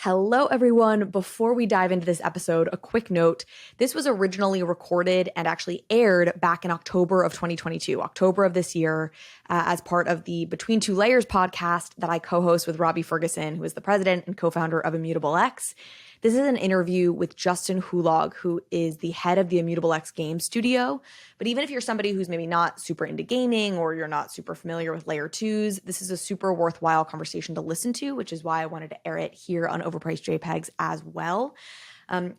Hello, everyone. Before we dive into this episode, a quick note. This was originally recorded and actually aired back in October of 2022, October of this year, as part of the Between Two Layers podcast that I co-host with Robbie Ferguson, who is the president and co-founder of Immutable X. This is an interview with Justin Hulog, who is the head of the Immutable X Games Studio. But even if you're somebody who's maybe not super into gaming or you're not super familiar with layer twos, this is a super worthwhile conversation to listen to, which is why I wanted to air it here on Overpriced JPEGZ as well.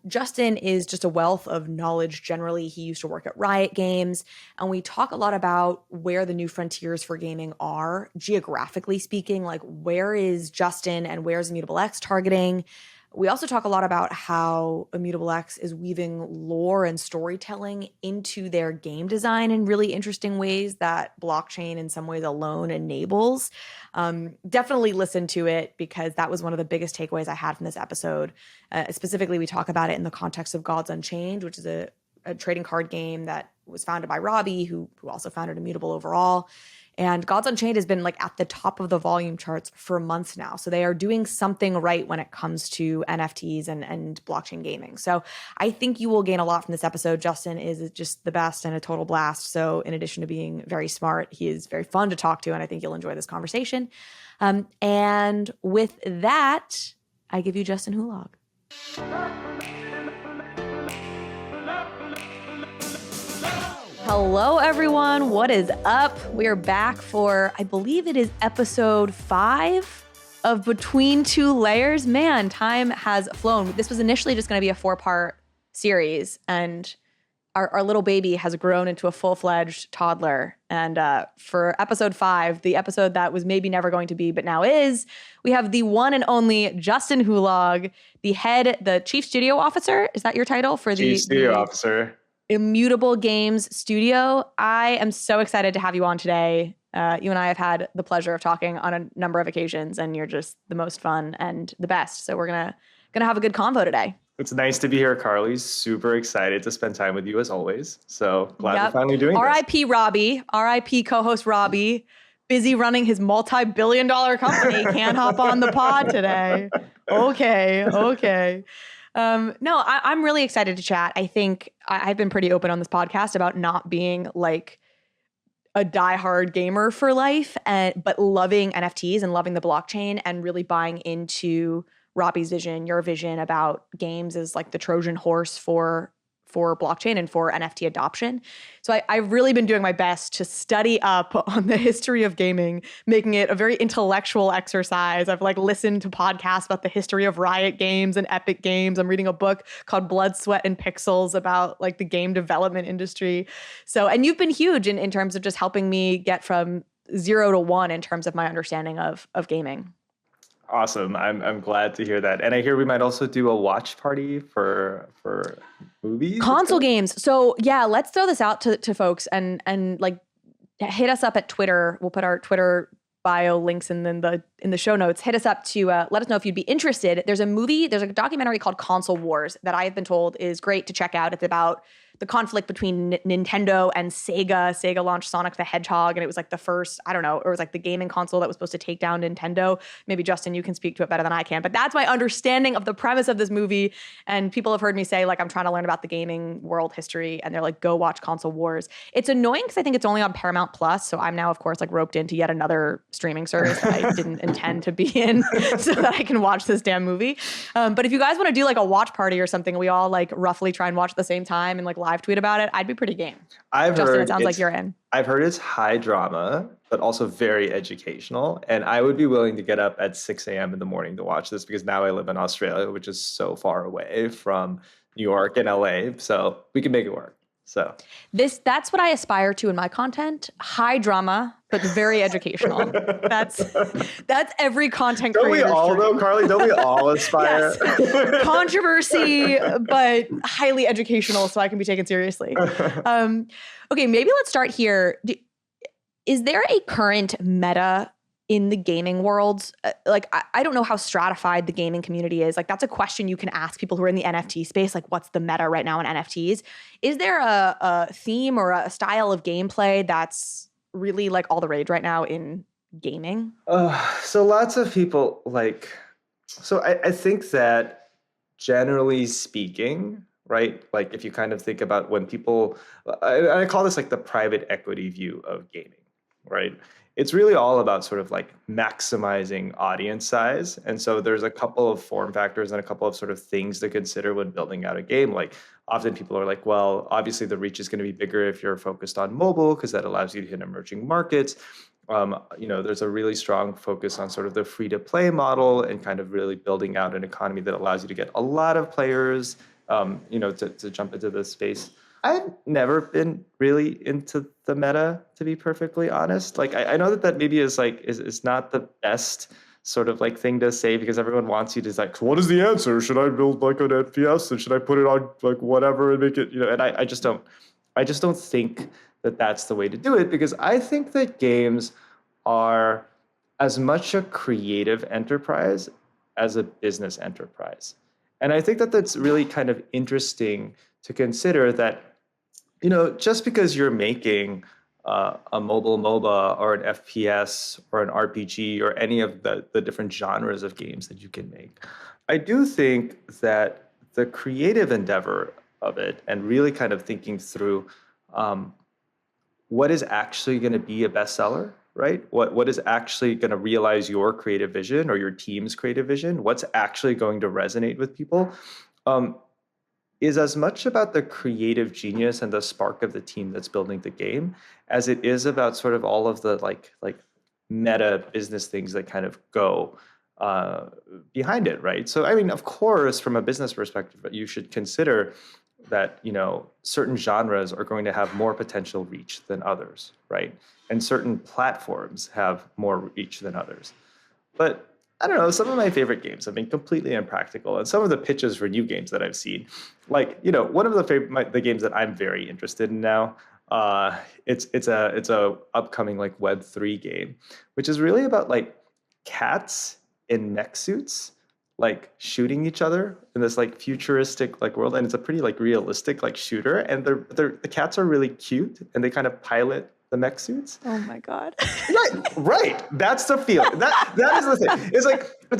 Justin is just a wealth of knowledge generally. He used to work at Riot Games, and we talk a lot about where the new frontiers for gaming are, geographically speaking, like where is Justin and where's Immutable X targeting? We also talk a lot about how Immutable X is weaving lore and storytelling into their game design in really interesting ways that blockchain in some ways alone enables. Definitely listen to it because that was one of the biggest takeaways I had from this episode. Specifically, we talk about it in the context of Gods Unchained, which is a trading card game that was founded by Robbie, who also founded Immutable overall. And Gods Unchained has been like at the top of the volume charts for months now. So they are doing something right when it comes to NFTs and blockchain gaming. So I think you will gain a lot from this episode. Justin is just the best and a total blast. So in addition to being very smart, he is very fun to talk to. And I think you'll enjoy this conversation. And with that, I give you Justin Hulog. Hello, everyone. What is up? We are back for, I believe it is episode 5 of Between Two Layers. Man, time has flown. This was initially just going to be a 4-part series, and our little baby has grown into a full-fledged toddler. And for episode 5, the episode that was maybe never going to be, but now is, we have the one and only Justin Hulog, the chief studio officer. Is that your title for the chief studio officer? Immutable Games Studio. I am so excited to have you on today. You and I have had the pleasure of talking on a number of occasions, and you're just the most fun and the best. So we're gonna have a good convo today. It's nice to be here, Carly. Super excited to spend time with you as always. So glad we're finally doing this. R.I.P. Robbie. R.I.P. co-host Robbie. Busy running his multi-billion-dollar company. Can't hop on the pod today. Okay. No, I'm really excited to chat. I think I've been pretty open on this podcast about not being like a diehard gamer for life, but loving NFTs and loving the blockchain and really buying into Robbie's vision, your vision about games as like the Trojan horse for blockchain and for NFT adoption. So I've really been doing my best to study up on the history of gaming, making it a very intellectual exercise. I've like listened to podcasts about the history of Riot Games and Epic Games. I'm reading a book called Blood, Sweat, and Pixels about like the game development industry. So, and you've been huge in terms of just helping me get from 0 to 1 in terms of my understanding of gaming. Awesome. I'm glad to hear that. And I hear we might also do a watch party for movies. Console games. So yeah, let's throw this out to folks and like hit us up at Twitter. We'll put our Twitter bio links in the show notes. Hit us up to let us know if you'd be interested. There's a documentary called Console Wars that I have been told is great to check out. It's about the conflict between Nintendo and Sega. Sega launched Sonic the Hedgehog, and it was like the first, I don't know, it was like the gaming console that was supposed to take down Nintendo. Maybe Justin, you can speak to it better than I can, but that's my understanding of the premise of this movie. And people have heard me say, like, I'm trying to learn about the gaming world history, and they're like, go watch Console Wars. It's annoying because I think it's only on Paramount Plus, so I'm now, of course, like roped into yet another streaming service that I didn't intend to be in so that I can watch this damn movie. But if you guys want to do like a watch party or something, we all like roughly try and watch at the same time and like live tweet about it, I'd be pretty game. Justin, it sounds like you're in. I've heard it's high drama, but also very educational. And I would be willing to get up at 6 a.m. in the morning to watch this because now I live in Australia, which is so far away from New York and LA. So we can make it work. So that's what I aspire to in my content. High drama, but very educational. That's every content creator. Don't we all though, Carly? Don't we all aspire? Yes. Controversy, but highly educational, so I can be taken seriously. Okay, maybe let's start here. Is there a current meta in the gaming world? Like, I don't know how stratified the gaming community is. Like, that's a question you can ask people who are in the NFT space. Like, what's the meta right now in NFTs? Is there a theme or a style of gameplay that's really like all the rage right now in gaming? So lots of people like So I think that generally speaking, right? Like if you kind of think about when people, I call this like the private equity view of gaming, right? It's really all about sort of like maximizing audience size. And so there's a couple of form factors and a couple of sort of things to consider when building out a game. Like often people are like, well, obviously the reach is going to be bigger if you're focused on mobile because that allows you to hit emerging markets. There's a really strong focus on sort of the free to play model and kind of really building out an economy that allows you to get a lot of players, to jump into this space. I've never been really into the meta, to be perfectly honest. Like, I know that maybe is not the best sort of like thing to say because everyone wants you to like, what is the answer? Should I build like an FPS and should I put it on like whatever and make it, and I just don't think that that's the way to do it because I think that games are as much a creative enterprise as a business enterprise. And I think that that's really kind of interesting to consider that, just because you're making a mobile MOBA or an FPS or an RPG or any of the different genres of games that you can make, I do think that the creative endeavor of it and really kind of thinking through what is actually going to be a bestseller, right? What is actually going to realize your creative vision or your team's creative vision? What's actually going to resonate with people? Is as much about the creative genius and the spark of the team that's building the game as it is about sort of all of the like meta business things that kind of go behind it, right? So I mean, of course, from a business perspective, you should consider that certain genres are going to have more potential reach than others, right? And certain platforms have more reach than others. But I don't know, some of my favorite games have been completely impractical. And some of the pitches for new games that I've seen, like, one of the games that I'm very interested in now, it's a upcoming like Web3 game, which is really about like cats in mech suits, like shooting each other in this like futuristic like world. And it's a pretty like realistic like shooter. And the cats are really cute and they kind of pilot the mech suits. Oh my God. Right. That's the feeling. That is the thing. It's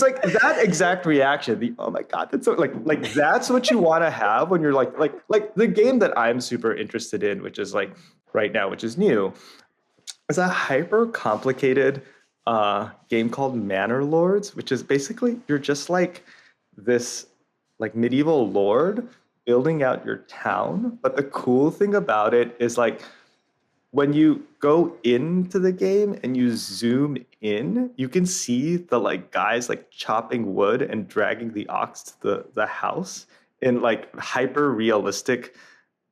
like that exact reaction. The oh my God, that's so like that's what you want to have when you're like the game that I'm super interested in, which is like right now, which is new. It's a hyper complicated game called Manor Lords, which is basically you're just like this like medieval lord building out your town. But the cool thing about it is like when you go into the game and you zoom in, you can see the like guys like chopping wood and dragging the ox to the house in like hyper realistic.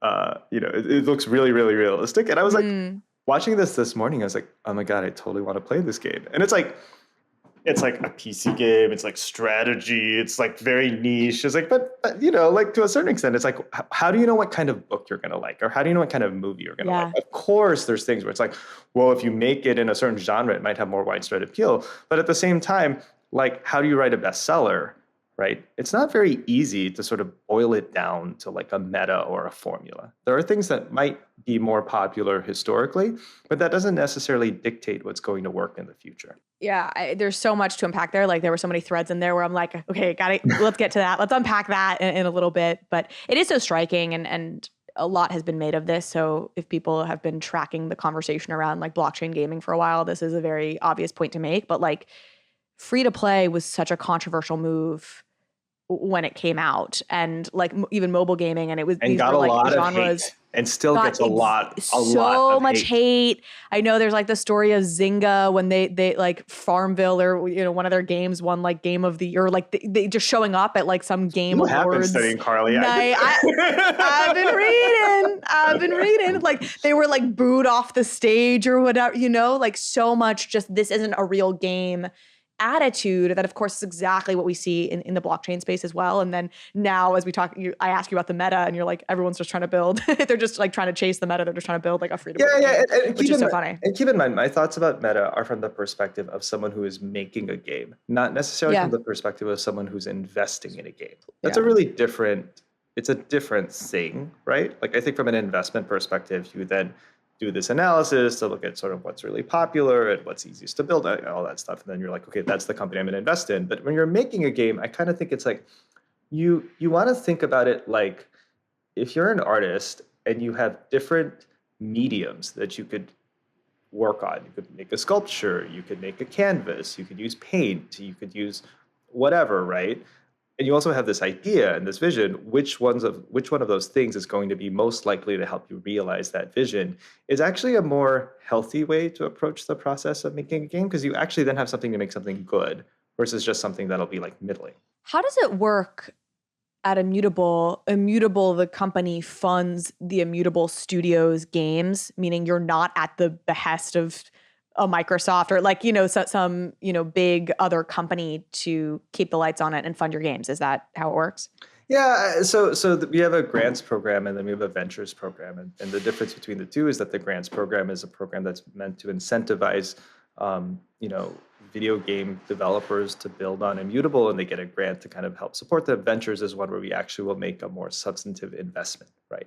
It looks really, really realistic. And I was like watching this morning, I was like, oh my God, I totally want to play this game. And it's like a PC game. It's like strategy. It's like very niche. It's like, but like to a certain extent, it's like, how do you know what kind of book you're going to like? Or how do you know what kind of movie you're going to like? Of course, there's things where it's like, well, if you make it in a certain genre, it might have more widespread appeal. But at the same time, like, how do you write a bestseller? Right? It's not very easy to sort of boil it down to like a meta or a formula. There are things that might be more popular historically, but that doesn't necessarily dictate what's going to work in the future. Yeah, there's so much to unpack there. Like there were so many threads in there where I'm like, okay, let's get to that. Let's unpack that in a little bit. But it is so striking and a lot has been made of this. So if people have been tracking the conversation around like blockchain gaming for a while, this is a very obvious point to make. But like free to play was such a controversial move when it came out, and like even mobile gaming, and it was and these got were a like lot genres. Of hate and still gets a lot So of much hate. I know there's like the story of Zynga when they like Farmville or one of their games won like game of the year, like they just showing up at like some game what awards. Happened studying Carly? I've been reading like they were like booed off the stage or whatever, like so much just this isn't a real game attitude that of course is exactly what we see in the blockchain space as well. And then now as we talk, I ask you about the meta and you're like, everyone's just trying to build, they're just like trying to chase the meta. They're just trying to build like a free-to-play game, which is so funny. And keep in mind, my thoughts about meta are from the perspective of someone who is making a game, not necessarily from the perspective of someone who's investing in a game. That's a really different, it's a different thing, right? Like I think from an investment perspective, you then do this analysis to look at sort of what's really popular and what's easiest to build and all that stuff. And then you're like, okay, that's the company I'm going to invest in. But when you're making a game, I kind of think it's like you want to think about it like if you're an artist and you have different mediums that you could work on. You could make a sculpture, you could make a canvas, you could use paint, you could use whatever, right? And you also have this idea and this vision, which one of those things is going to be most likely to help you realize that vision is actually a more healthy way to approach the process of making a game, because you actually then have something to make something good versus just something that'll be like middling. How does it work at Immutable? Immutable, the company, funds the Immutable Studios games, meaning you're not at the behest of a Microsoft or like, some big other company to keep the lights on it and fund your games. Is that how it works? Yeah, so we have a grants program and then we have a ventures program. And the difference between the two is that the grants program is a program that's meant to incentivize, video game developers to build on Immutable, and they get a grant to kind of help support them. Ventures is one where we actually will make a more substantive investment, right?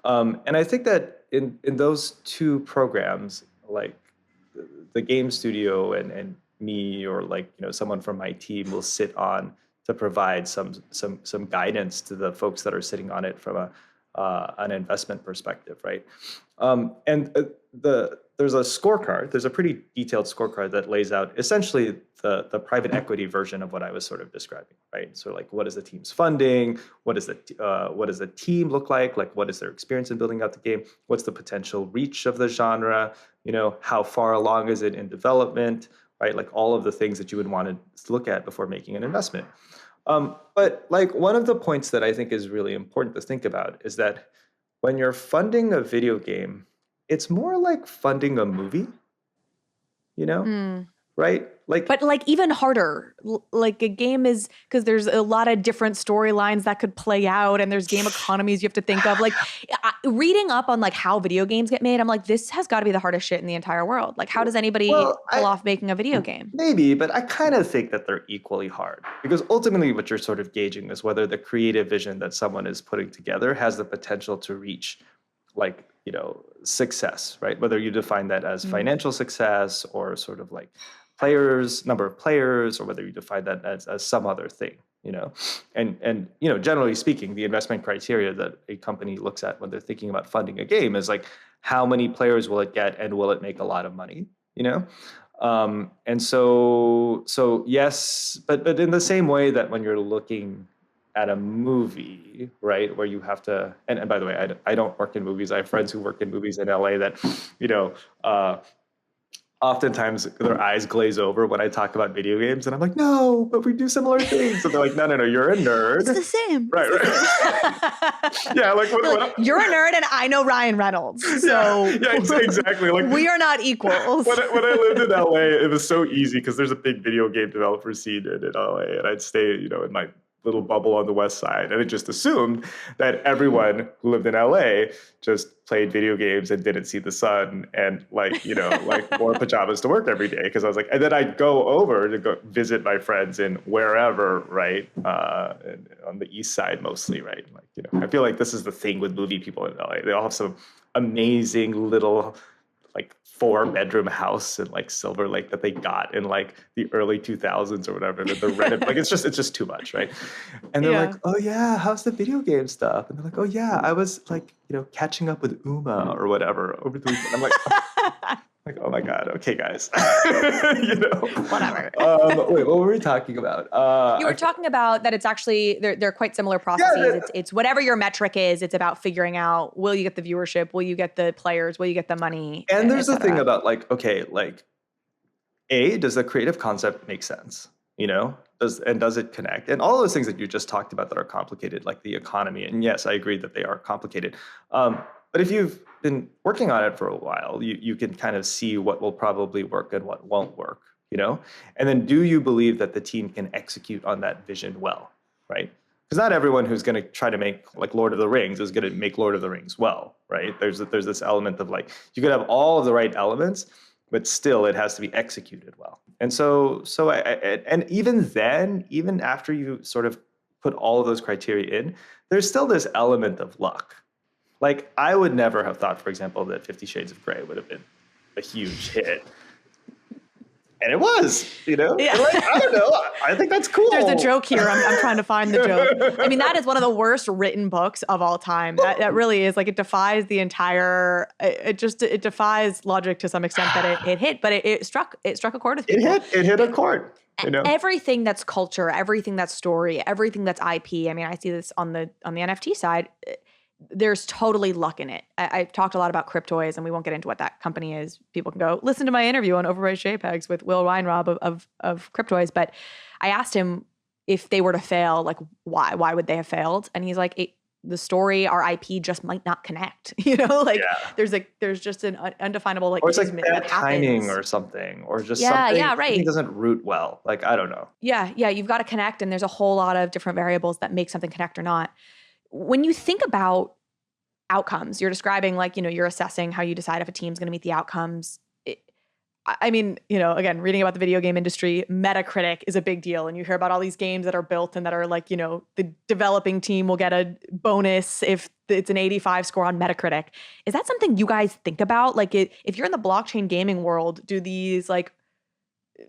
And I think that in those two programs, like the game studio and me or like someone from my team will sit on to provide some guidance to the folks that are sitting on it from an investment perspective, right? There's a scorecard. There's a pretty detailed scorecard that lays out essentially the private equity version of what I was sort of describing, right? So like, what is the team's funding? What does the team look like? Like, what is their experience in building out the game? What's the potential reach of the genre? How far along is it in development, right? Like all of the things that you would want to look at before making an investment. But like one of the points that I think is really important to think about is that when you're funding a video game, it's more like funding a movie, right? But like even harder, like a game is, because there's a lot of different storylines that could play out and there's game economies you have to think of. Like reading up on like how video games get made, I'm like, this has got to be the hardest shit in the entire world. Like how does anybody pull off making a video game? Maybe, but I kind of think that they're equally hard, because ultimately what you're sort of gauging is whether the creative vision that someone is putting together has the potential to reach like, success, right? Whether you define that as financial success or sort of like number of players, or whether you define that as some other thing, and generally speaking, the investment criteria that a company looks at when they're thinking about funding a game is like, how many players will it get and will it make a lot of money, and so yes, but in the same way that when you're looking at a movie, right, where you have to, and by the way, I don't work in movies. I have friends who work in movies in LA that, oftentimes their eyes glaze over when I talk about video games, and I'm like, no, but we do similar things. And they're like, no, you're a nerd. It's the same. Right. Yeah, you're a nerd, and I know Ryan Reynolds. So yeah, exactly. Like we are not equals. When I lived in LA, it was so easy because there's a big video game developer scene in LA, and I'd stay, in my little bubble on the west side, and it just assumed that everyone who lived in LA just played video games and didn't see the sun and like wore pajamas to work every day, because I was like, and then I'd go over to go visit my friends in wherever, right, on the east side mostly, right, like I feel like this is the thing with movie people in LA. They all have some amazing little like 4-bedroom house in like Silver Lake that they got in like the early 2000s or whatever. That they're rented. Like it's just too much, right? And they're like, oh yeah, how's the video game stuff? And they're like, oh yeah, I was like, catching up with Uma or whatever over the weekend. I'm like, like, oh my God, okay, guys. Whatever. Wait, what were we talking about? You were talking about that it's actually, they're quite similar processes. It's whatever your metric is, it's about figuring out, will you get the viewership? Will you get the players? Will you get the money? And there's the thing about like, okay, like, does the creative concept make sense? Does it connect? And all those things that you just talked about that are complicated, like the economy. And yes, I agree that they are complicated. But if you've been working on it for a while, you can kind of see what will probably work and what won't work, And then do you believe that the team can execute on that vision well, right? Because not everyone who's going to try to make like Lord of the Rings is going to make Lord of the Rings well, right? There's this element of like, you could have all of the right elements, but still it has to be executed well. And and even then, even after you sort of put all of those criteria in, there's still this element of luck, Like, I would never have thought, for example, that 50 Shades of Grey would have been a huge hit. And it was, Yeah. And like, I don't know. I think that's cool. There's a joke here. I'm trying to find the joke. I mean, that is one of the worst written books of all time. That really is, like, it defies the entire, it defies logic to some extent that it hit, but it struck a chord with people. It hit a chord, Everything that's culture, everything that's story, everything that's IP. I mean, I see this on the NFT side. There's totally luck in it. I've talked a lot about Cryptoys, and we won't get into what that company is. People can go listen to my interview on Overpriced JPEGs with Will Weinrob of Cryptoys. But I asked him if they were to fail, like, why would they have failed? And he's like, the story, our IP just might not connect. There's just an undefinable, like, or it's like bad timing or something, or just something doesn't root well. Like, I don't know. Yeah, you've got to connect, and there's a whole lot of different variables that make something connect or not. When you think about outcomes, you're describing, like, you're assessing how you decide if a team's going to meet the outcomes. I mean, again, reading about the video game industry, Metacritic is a big deal. And you hear about all these games that are built and that are like, the developing team will get a bonus if it's an 85 score on Metacritic. Is that something you guys think about? Like, if you're in the blockchain gaming world, do these, like,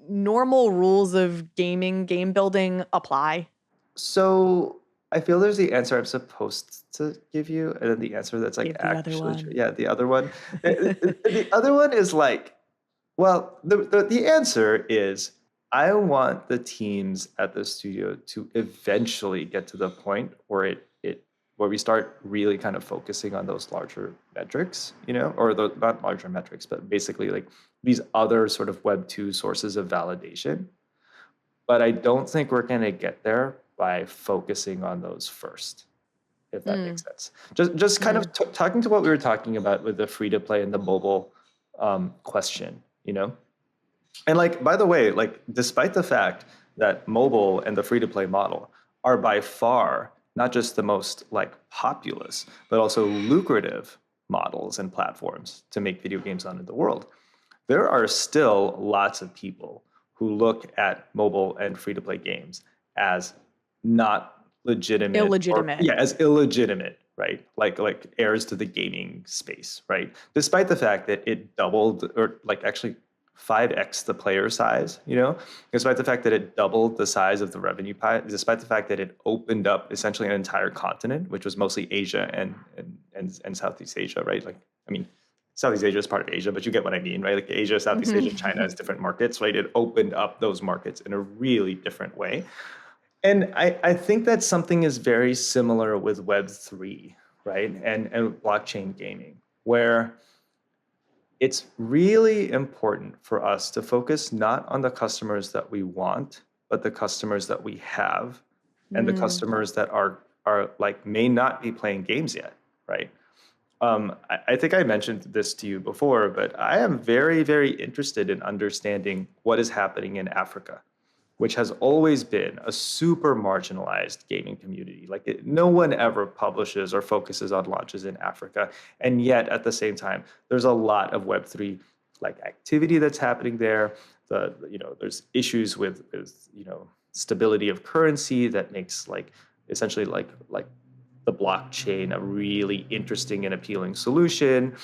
normal rules of game building apply? So I feel there's the answer I'm supposed to give you, and then the answer that's like actually true. Yeah, the other one. The other one is like, well, the answer is, I want the teams at the studio to eventually get to the point where where we start really kind of focusing on those larger metrics, or not larger metrics, but basically like these other sort of Web 2 sources of validation. But I don't think we're going to get there by focusing on those first, if that makes sense. Just kind of talking to what we were talking about with the free to play and the mobile question, And like, by the way, like, despite the fact that mobile and the free to play model are by far not just the most, like, populous, but also lucrative models and platforms to make video games on in the world, there are still lots of people who look at mobile and free to play games as not legitimate. Illegitimate. As illegitimate, right? Like heirs to the gaming space, right? Despite the fact that it doubled, or like actually 5x the player size, despite the fact that it doubled the size of the revenue pie, despite the fact that it opened up essentially an entire continent, which was mostly Asia and Southeast Asia, right? Like, I mean, Southeast Asia is part of Asia, but you get what I mean, right? Like, Asia, Southeast Asia, China has different markets, right? It opened up those markets in a really different way. And I think that something is very similar with Web3, right? And blockchain gaming, where it's really important for us to focus not on the customers that we want, but the customers that we have, and the customers that are like, may not be playing games yet, right? I think I mentioned this to you before, but I am very, very interested in understanding what is happening in Africa, which has always been a super marginalized gaming community. Like, no one ever publishes or focuses on launches in Africa. And yet, at the same time, there's a lot of Web3 like activity that's happening there. There's issues with stability of currency that makes, like, essentially like the blockchain a really interesting and appealing solution,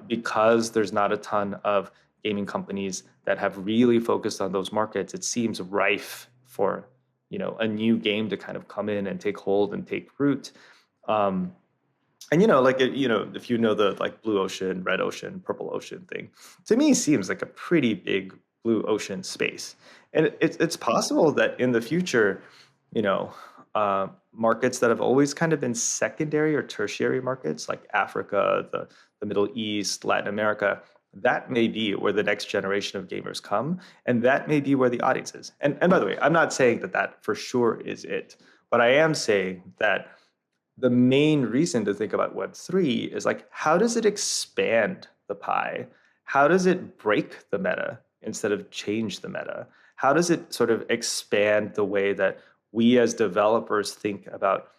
because there's not a ton of gaming companies that have really focused on those markets. It seems rife for a new game to kind of come in and take hold and take root. And if you know the, like, blue ocean, red ocean, purple ocean thing, to me seems like a pretty big blue ocean space. And it's possible that in the future, markets that have always kind of been secondary or tertiary markets, like Africa, the Middle East, Latin America, that may be where the next generation of gamers come, and that may be where the audience is. And by the way, I'm not saying that for sure is it, but I am saying that the main reason to think about Web3 is, like, how does it expand the pie? How does it break the meta instead of change the meta? How does it sort of expand the way that we as developers think about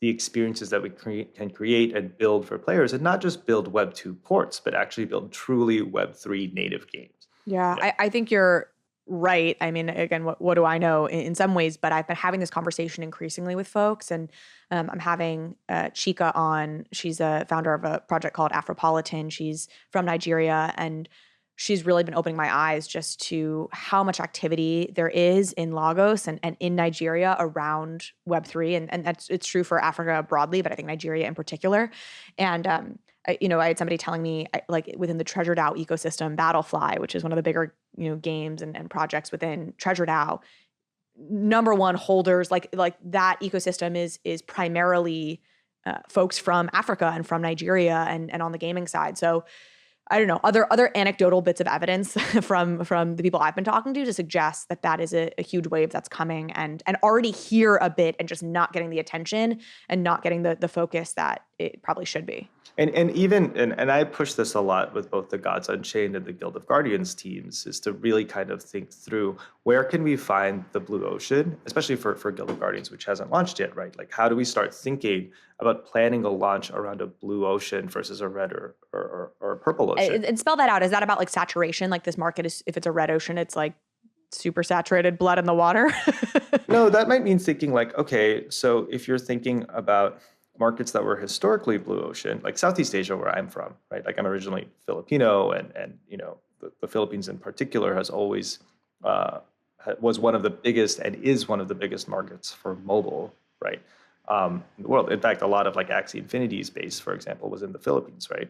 the experiences that we can create and build for players, and not just build Web 2 ports, but actually build truly Web 3 native games? Yeah. I think you're right. I mean, again, what do I know in some ways? But I've been having this conversation increasingly with folks, and I'm having Chika on. She's a founder of a project called Afropolitan. She's from Nigeria, and she's really been opening my eyes just to how much activity there is in Lagos and in Nigeria around Web3. And it's true for Africa broadly, but I think Nigeria in particular. And, I had somebody telling me, like, within the TreasureDAO ecosystem, Battlefly, which is one of the bigger, games and projects within TreasureDAO, number one holders, like that ecosystem is primarily folks from Africa and from Nigeria and on the gaming side. So I don't know, other anecdotal bits of evidence from the people I've been talking to suggest that is a huge wave that's coming and already here a bit and just not getting the attention and not getting the focus that it probably should be. And I push this a lot with both the Gods Unchained and the Guild of Guardians teams, is to really kind of think through where can we find the blue ocean, especially for Guild of Guardians, which hasn't launched yet, right? Like, how do we start thinking about planning a launch around a blue ocean versus a red or a purple ocean? And spell that out. Is that about like saturation? Like, this market is, if it's a red ocean, it's like super saturated, blood in the water? No, that might mean thinking like, okay, so if you're thinking about markets that were historically blue ocean, like Southeast Asia, where I'm from, right? Like, I'm originally Filipino, and the Philippines in particular has always was one of the biggest and is one of the biggest markets for mobile, right? In the world. In fact, a lot of like Axie Infinity's base, for example, was in the Philippines, right?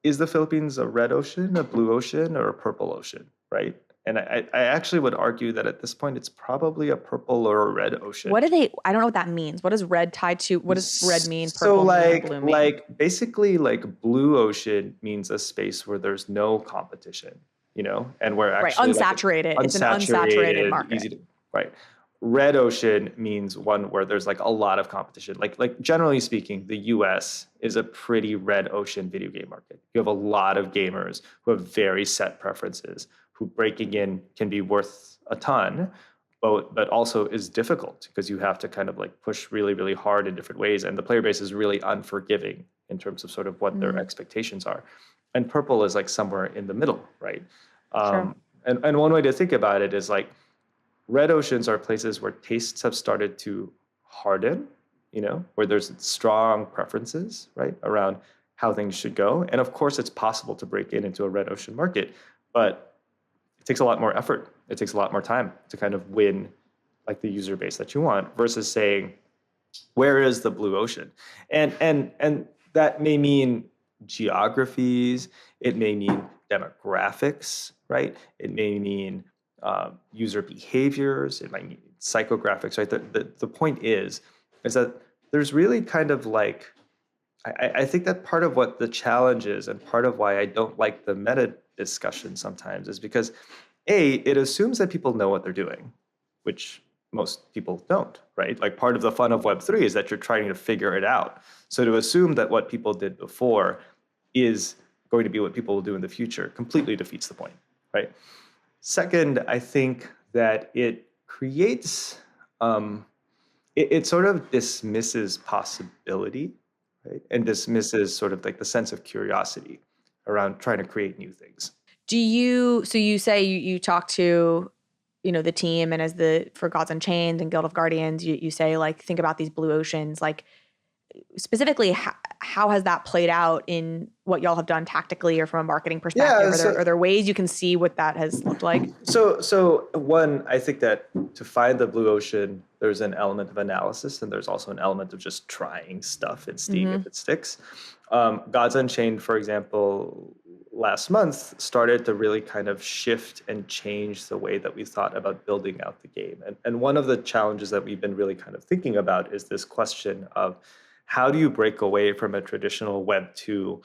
Is the Philippines a red ocean, a blue ocean, or a purple ocean, right? And I actually would argue that at this point, it's probably a purple or a red ocean. I don't know what that means. What does red tied to, what does red mean? Purple, blue mean? Basically blue ocean means a space where there's no competition, and where actually unsaturated. It's an unsaturated market. Right. Red ocean means one where there's like a lot of competition. Like generally speaking, the US is a pretty red ocean video game market. You have a lot of gamers who have very set preferences, who breaking in can be worth a ton, but also is difficult because you have to kind of like push really, really hard in different ways. And the player base is really unforgiving in terms of sort of what their expectations are. And purple is like somewhere in the middle, right? Sure. And one way to think about it is like, red oceans are places where tastes have started to harden, where there's strong preferences, right, around how things should go. And of course, it's possible to break into a red ocean market, but it takes a lot more effort. It takes a lot more time to kind of win like the user base that you want versus saying, where is the blue ocean? And that may mean geographies. It may mean demographics, right? It may mean user behaviors, it might need psychographics, right? The point is that there's really kind of like, I think that part of what the challenge is and part of why I don't like the meta discussion sometimes is because it assumes that people know what they're doing, which most people don't, right? Like, part of the fun of Web3 is that you're trying to figure it out. So to assume that what people did before is going to be what people will do in the future completely defeats the point, right? Second, I think that it creates, it sort of dismisses possibility, right? And dismisses sort of like the sense of curiosity around trying to create new things. So you say you talk to, the team, and for Gods Unchained and Guild of Guardians, you say, like, think about these blue oceans, like, specifically, how has that played out in what y'all have done tactically or from a marketing perspective? Are there ways you can see what that has looked like? So one, I think that to find the blue ocean, there's an element of analysis, and there's also an element of just trying stuff and seeing if it sticks. Gods Unchained, for example, last month started to really kind of shift and change the way that we thought about building out the game. And one of the challenges that we've been really kind of thinking about is this question of, how do you break away from a traditional Web 2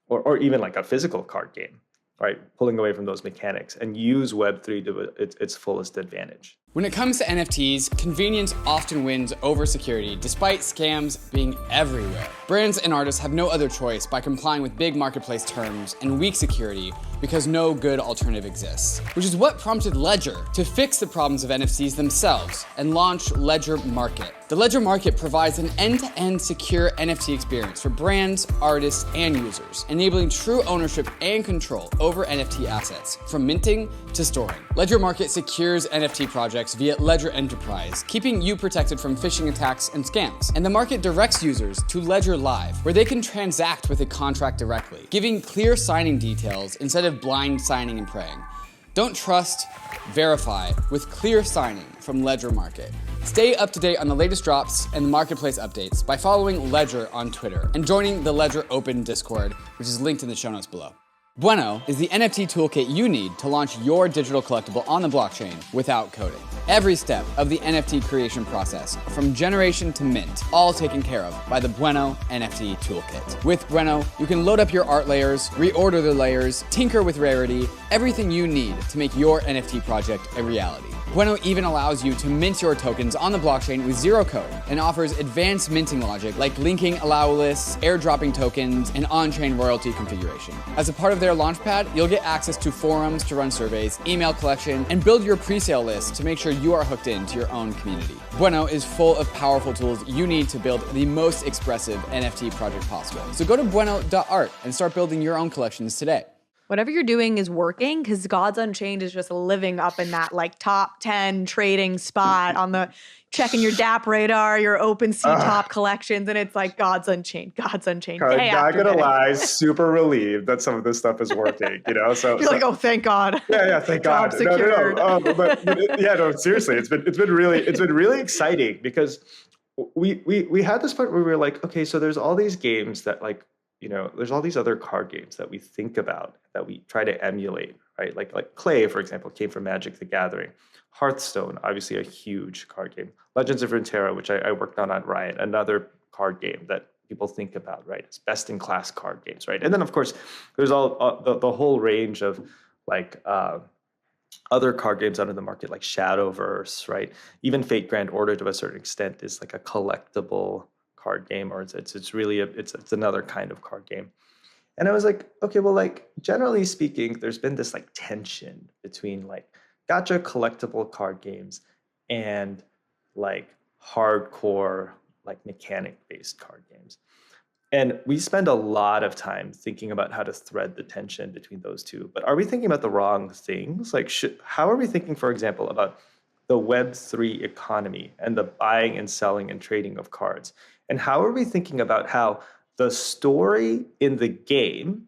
or even like a physical card game, right? Pulling away from those mechanics and use Web3 to its fullest advantage. When it comes to NFTs, convenience often wins over security, despite scams being everywhere. Brands and artists have no other choice by complying with big marketplace terms and weak security because no good alternative exists, which is what prompted Ledger to fix the problems of NFTs themselves and launch Ledger Market. The Ledger Market provides an end-to-end secure NFT experience for brands, artists, and users, enabling true ownership and control over NFT assets, from minting to storing. Ledger Market secures NFT projects via Ledger Enterprise, keeping you protected from phishing attacks and scams. And the market directs users to Ledger Live, where they can transact with a contract directly, giving clear signing details instead of blind signing and praying. Don't trust, verify with clear signing from Ledger Market. Stay up to date on the latest drops and marketplace updates by following Ledger on Twitter and joining the Ledger Open Discord, which is linked in the show notes below. BUENO is the NFT toolkit you need to launch your digital collectible on the blockchain without coding. Every step of the NFT creation process, from generation to mint, all taken care of by the BUENO NFT toolkit. With BUENO, you can load up your art layers, reorder the layers, tinker with rarity, everything you need to make your NFT project a reality. BUENO even allows you to mint your tokens on the blockchain with zero code and offers advanced minting logic like linking allow lists, airdropping tokens, and on-chain royalty configuration. As a part of their launchpad, you'll get access to forums to run surveys, email collection, and build your pre-sale list to make sure you are hooked into your own community. BUENO is full of powerful tools you need to build the most expressive NFT project possible. So go to bueno.art and start building your own collections today. Whatever you're doing is working, because Gods Unchained is just living up in that like top 10 trading spot on the checking your DApp radar, your OpenSea top collections, and it's like Gods Unchained, Gods Unchained. Not gonna lie, super relieved that some of this stuff is working. You know, so you're like, oh, thank God. Yeah, thank God. Secured. No. No, seriously, it's been really exciting because we had this point where we were like, okay, so there's all these games that like, you know, there's all these other card games that we think about, that we try to emulate, right? Like Clay, for example, came from Magic the Gathering. Hearthstone, obviously a huge card game. Legends of Runeterra, which I worked on at Riot, another card game that people think about, right? It's best-in-class card games, right? And then, of course, there's all the whole range of like other card games out in the market, like Shadowverse, right? Even Fate Grand Order, to a certain extent, is like a collectible card game, or it's really it's another kind of card game. And I was like, okay, well, like generally speaking, there's been this like tension between like gacha collectible card games and like hardcore like mechanic based card games. And we spend a lot of time thinking about how to thread the tension between those two. But are we thinking about the wrong things? Like, how are we thinking, for example, about the Web3 economy and the buying and selling and trading of cards? And how are we thinking about how the story in the game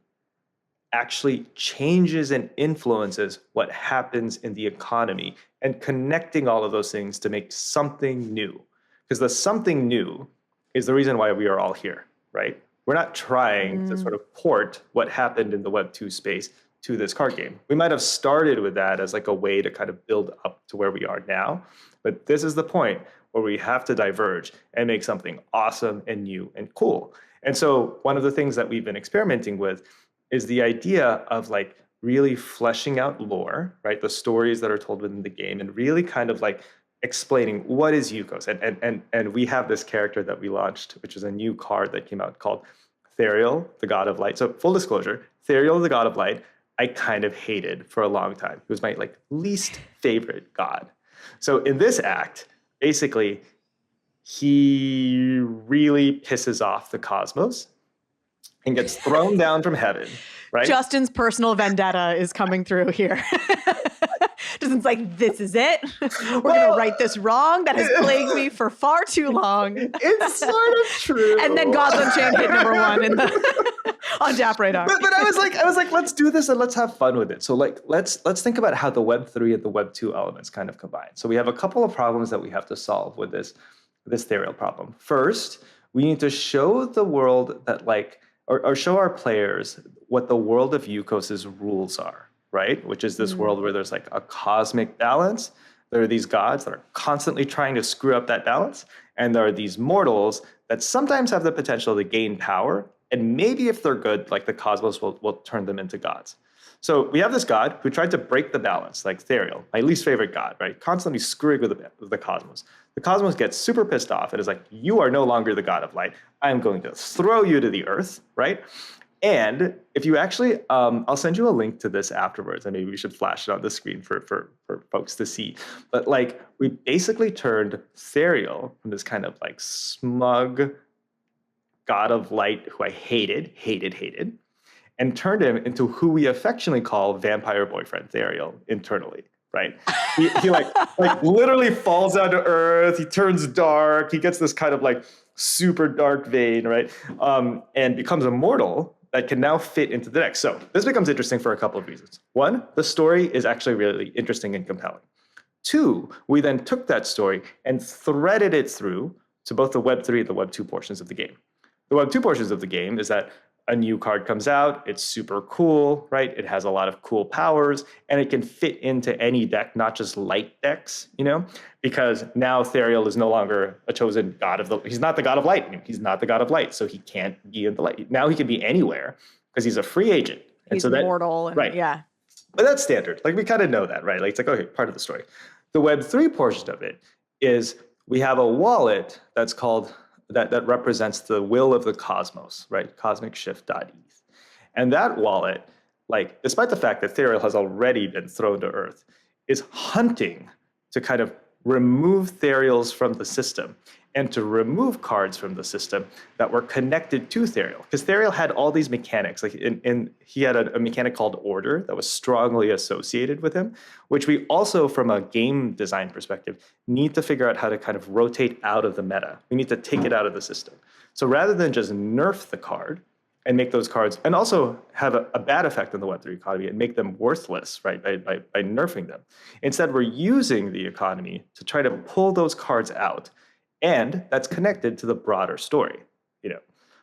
actually changes and influences what happens in the economy, and connecting all of those things to make something new? Because the something new is the reason why we are all here, right? We're not trying to sort of port what happened in the Web 2 space to this card game. We might have started with that as like a way to kind of build up to where we are now, but this is the point where we have to diverge and make something awesome and new and cool. And so one of the things that we've been experimenting with is the idea of like really fleshing out lore, right? The stories that are told within the game, and really kind of like explaining what is Yukos. And we have this character that we launched, which is a new card that came out called Therial, the God of Light. So full disclosure, Therial, the God of Light, I kind of hated for a long time. It was my like least favorite god. So in this act, basically, he really pisses off the cosmos and gets thrown down from heaven, right? Justin's personal vendetta is coming through here. Justin's like, this is it. We're going to right this wrong that has plagued me for far too long. It's sort of true. And then Gods Unchained hit #1 in the on DApp radar. But I was like, let's do this and let's have fun with it. So like, let's think about how the Web 3 and the Web 2 elements kind of combine. So we have a couple of problems that we have to solve with this Therial problem. First, we need to show the world that like, or show our players what the world of Yukos' rules are, right? Which is this world where there's like a cosmic balance. There are these gods that are constantly trying to screw up that balance. And there are these mortals that sometimes have the potential to gain power. And maybe if they're good, like the cosmos will turn them into gods. So we have this god who tried to break the balance, like Therial, my least favorite god, right? Constantly screwing with the cosmos. The cosmos gets super pissed off and is like, you are no longer the God of Light. I am going to throw you to the earth, right? And if you actually, I'll send you a link to this afterwards, and maybe we should flash it on the screen for folks to see. But like, we basically turned Therial from this kind of like smug god of light who I hated, and turned him into who we affectionately call vampire boyfriend Therial internally, right? He like literally falls down to earth. He turns dark. He gets this kind of like super dark vein, right? And becomes immortal that can now fit into the deck. So this becomes interesting for a couple of reasons. One, the story is actually really interesting and compelling. Two, we then took that story and threaded it through to both the Web3 and the Web2 portions of the game. The Web2 portions of the game is that a new card comes out, it's super cool, right? It has a lot of cool powers, and it can fit into any deck, not just light decks, because now Therial is no longer a chosen god he's not the god of light. He's not the god of light, so he can't be in the light. Now he can be anywhere because he's a free agent. He's immortal, and right. Yeah. But that's standard. Like, we kind of know that, right? Like, it's like, okay, part of the story. The Web3 portion of it is we have a wallet that's called that represents the will of the cosmos, right? CosmicShift.eth. And that wallet, like, despite the fact that Therial has already been thrown to earth, is hunting to kind of remove Therials from the system and to remove cards from the system that were connected to Therial. Because Therial had all these mechanics. Like, he had a mechanic called Order that was strongly associated with him, which we also, from a game design perspective, need to figure out how to kind of rotate out of the meta. We need to take it out of the system. So rather than just nerf the card and make those cards, and also have a bad effect on the Web3 economy and make them worthless, right, by nerfing them. Instead, we're using the economy to try to pull those cards out. And that's connected to the broader story,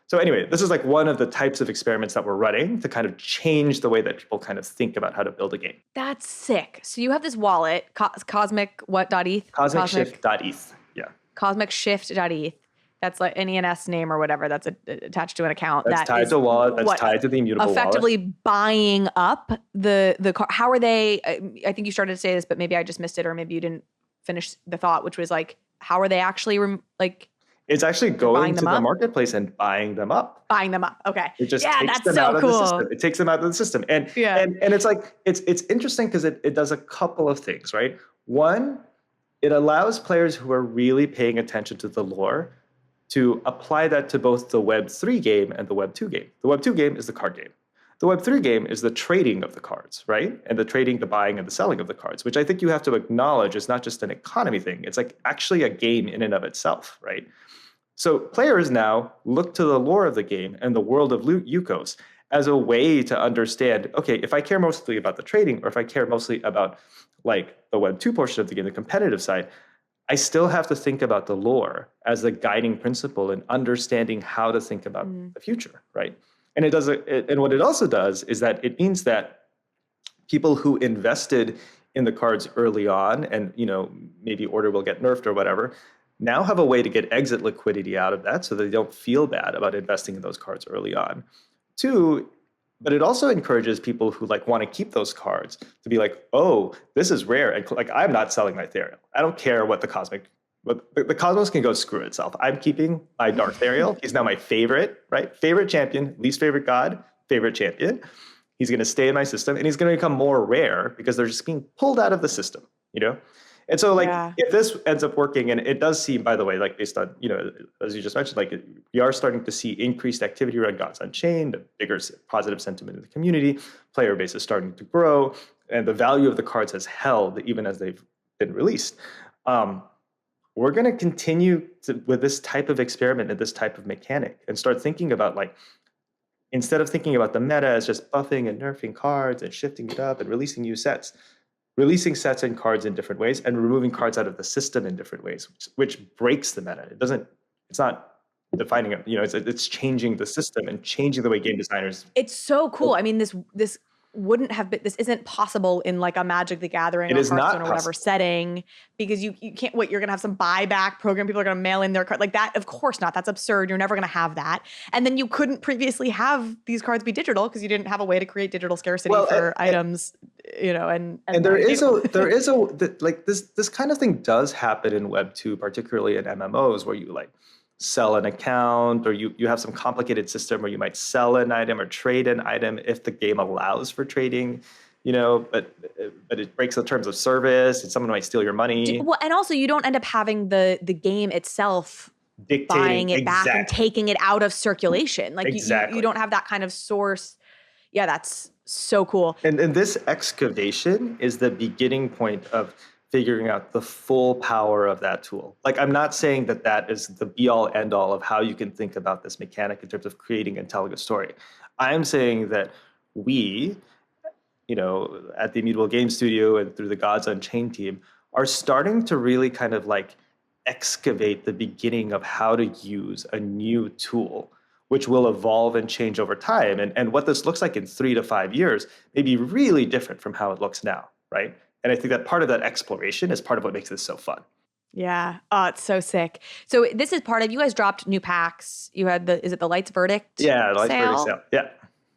So anyway, this is like one of the types of experiments that we're running to kind of change the way that people kind of think about how to build a game. That's sick. So you have this wallet, Cosmic what.eth? CosmicShift.eth, yeah. CosmicShift.eth. That's like an ENS name or whatever that's attached to an account. That's tied to a wallet. That's tied to the Immutable effectively wallet. Buying up the car. How are they? I think you started to say this, but maybe I just missed it, or maybe you didn't finish the thought, which was like, how are they actually It's actually going to the marketplace and buying them up. Buying them up. Okay. It just takes them out of the system. It takes them out of the system. And it's like, it's interesting because it does a couple of things, right? One, it allows players who are really paying attention to the lore to apply that to both the Web3 game and the Web2 game. The Web2 game is the card game. The Web3 game is the trading of the cards, right? And the trading, the buying, and the selling of the cards, which I think you have to acknowledge is not just an economy thing. It's like actually a game in and of itself, right? So players now look to the lore of the game and the world of Yukos as a way to understand, okay, if I care mostly about the trading, or if I care mostly about like the Web2 portion of the game, the competitive side, I still have to think about the lore as the guiding principle in understanding how to think about the future, right? And and what it also does is that it means that people who invested in the cards early on, and maybe Order will get nerfed or whatever, now have a way to get exit liquidity out of that, so they don't feel bad about investing in those cards early on. Two, but it also encourages people who want to keep those cards to be like, oh, this is rare, and I'm not selling my Therial. I don't care what the Cosmos can go screw itself. I'm keeping my Dark Therial. He's now my favorite, right? Favorite champion, least favorite god, favorite champion. He's going to stay in my system, and he's going to become more rare because they're just being pulled out of the system, And so if this ends up working, and it does seem, by the way, based on, as you just mentioned, we are starting to see increased activity around Gods Unchained, a bigger positive sentiment in the community, player base is starting to grow, and the value of the cards has held even as they've been released. We're going to continue with this type of experiment and this type of mechanic and start thinking about instead of thinking about the meta as just buffing and nerfing cards and shifting it up and releasing new sets, releasing sets and cards in different ways and removing cards out of the system in different ways, which breaks the meta. It's not defining it, it's changing the system and changing the way game designers. It's so cool. I mean, this wouldn't have been, this isn't possible in a Magic the Gathering or Hearthstone or whatever setting, because you can't, you're going to have some buyback program. People are going to mail in their card that. Of course not. That's absurd. You're never going to have that. And then you couldn't previously have these cards be digital because you didn't have a way to create digital scarcity for items, and this kind of thing does happen in Web 2, particularly in MMOs, where you sell an account, or you have some complicated system where you might sell an item or trade an item if the game allows for trading, but it breaks the terms of service and someone might steal your money. Well, and also you don't end up having the game itself Dictating, buying it back and exactly. taking it out of circulation. Like Exactly. you don't have that kind of source. Yeah, that's so cool. And this excavation is the beginning point of figuring out the full power of that tool. Like, I'm not saying that is the be all end all of how you can think about this mechanic in terms of creating and telling a story. I'm saying that we, at the Immutable Games Studio and through the Gods Unchained team, are starting to really kind of like excavate the beginning of how to use a new tool, which will evolve and change over time. And what this looks like in 3 to 5 years may be really different from how it looks now, right? And I think that part of that exploration is part of what makes this so fun. Yeah. Oh, it's so sick. So this is part of, you guys dropped new packs. You had is it the Lights Verdict? Yeah, the Lights Verdict sale. Yeah.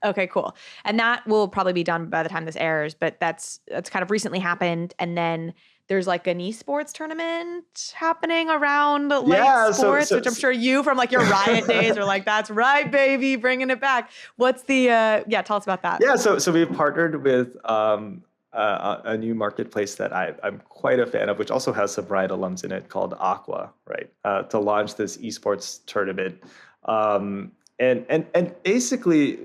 Okay, cool. And that will probably be done by the time this airs, but that's kind of recently happened. And then there's like an esports tournament happening around Light Sports, which I'm sure you from like your Riot days are like, that's right, baby, bringing it back. What's the, tell us about that. Yeah, so we've partnered with a new marketplace that I'm quite a fan of, which also has some Riot alums in it, called Aqua, right? To launch this esports tournament. And basically,